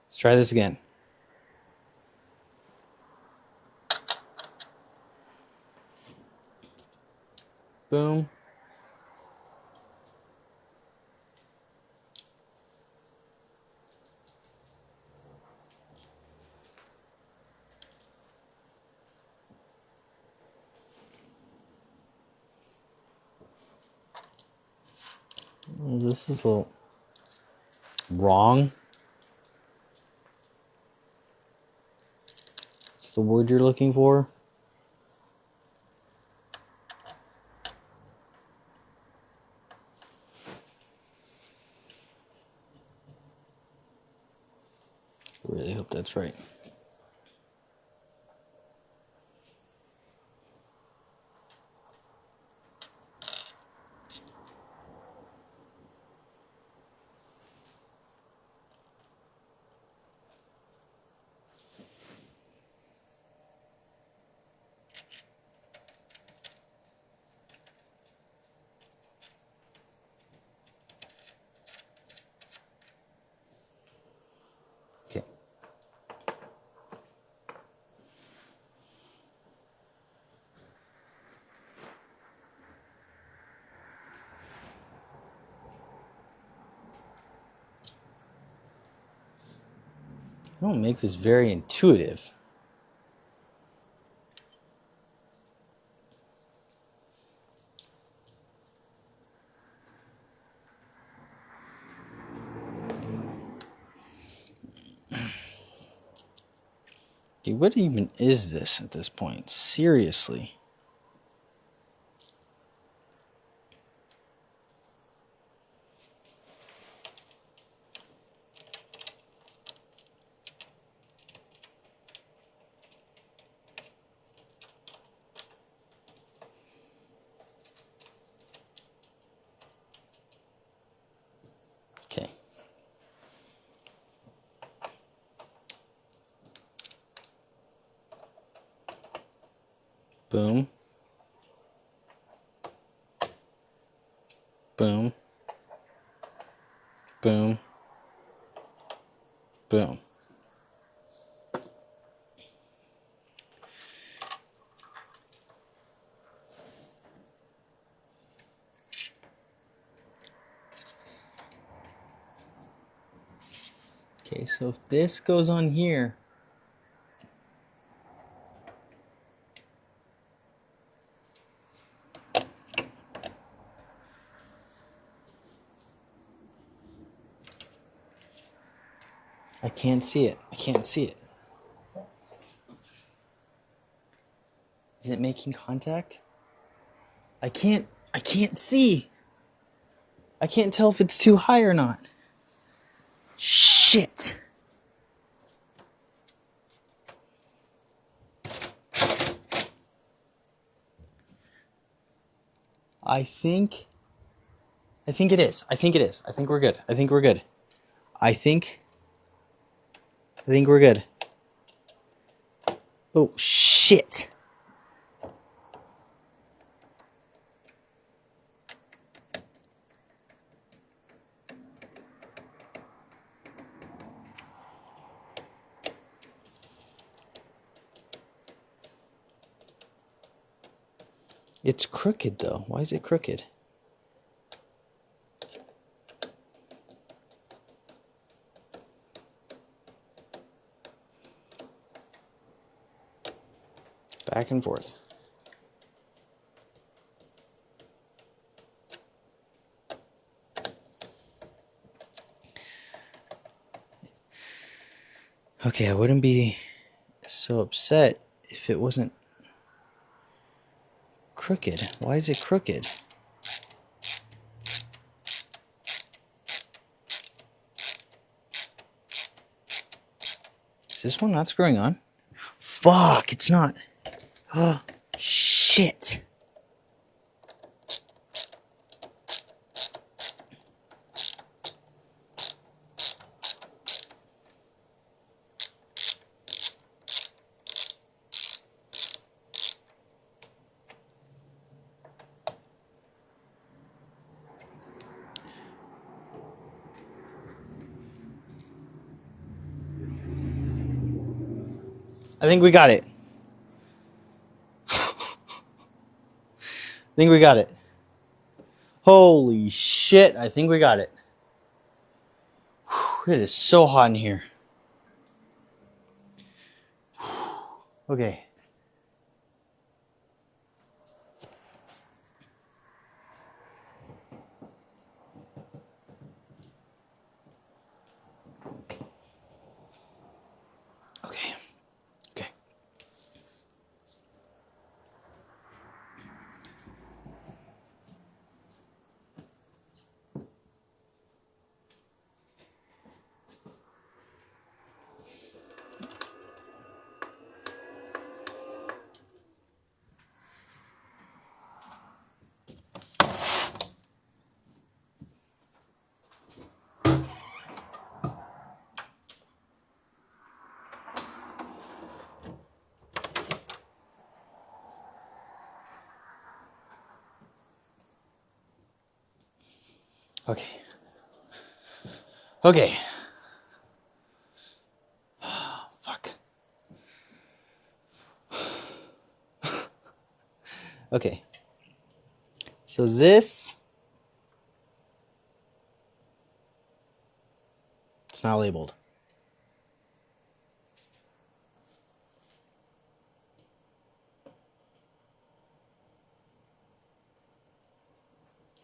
B: Let's try this again. Boom. This is a little wrong. What's the word you're looking for? I really hope that's right. Okay. I don't make this very intuitive. Okay, what even is this at this point? Seriously. Boom. Boom. Boom. Boom. Okay, so if this goes on here, I can't see it. I can't see it. Is it making contact? I can't see. I can't tell if it's too high or not. Shit. I think it is. I think it is. I think we're good. I think we're good. I think we're good. Oh, shit. It's crooked, though. Why is it crooked? Back and forth. Okay, I wouldn't be so upset if it wasn't crooked. Why is it crooked? Is this one not screwing on? Fuck, it's not. Oh, shit. I think we got it. I think we got it. Holy shit, I think we got it. Whew, it is so hot in here. Okay. Okay. Okay. Okay. Okay. Fuck. Okay. So this, it's not labeled.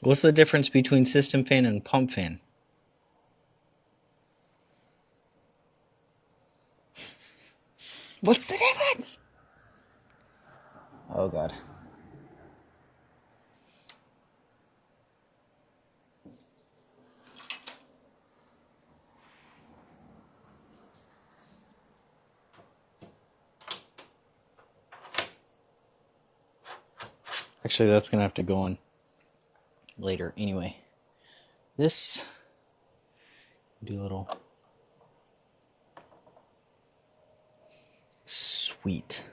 B: What's the difference between system fan and pump fan? What's the difference? Oh, God. Actually, that's going to have to go on later. Anyway, this, do a little sweet.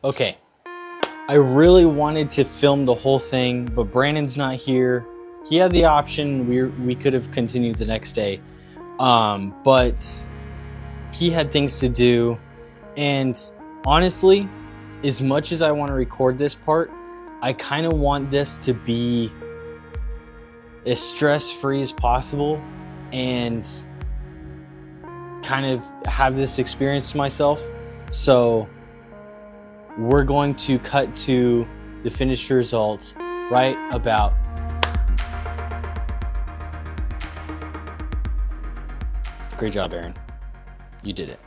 B: Okay. I really wanted to film the whole thing, but Brandon's not here. He had the option. We could have continued the next day. But he had things to do. And honestly, as much as I want to record this part, I kind of want this to be as stress-free as possible and kind of have this experience myself. So we're going to cut to the finished results right about. Great job, Aaron. You did it.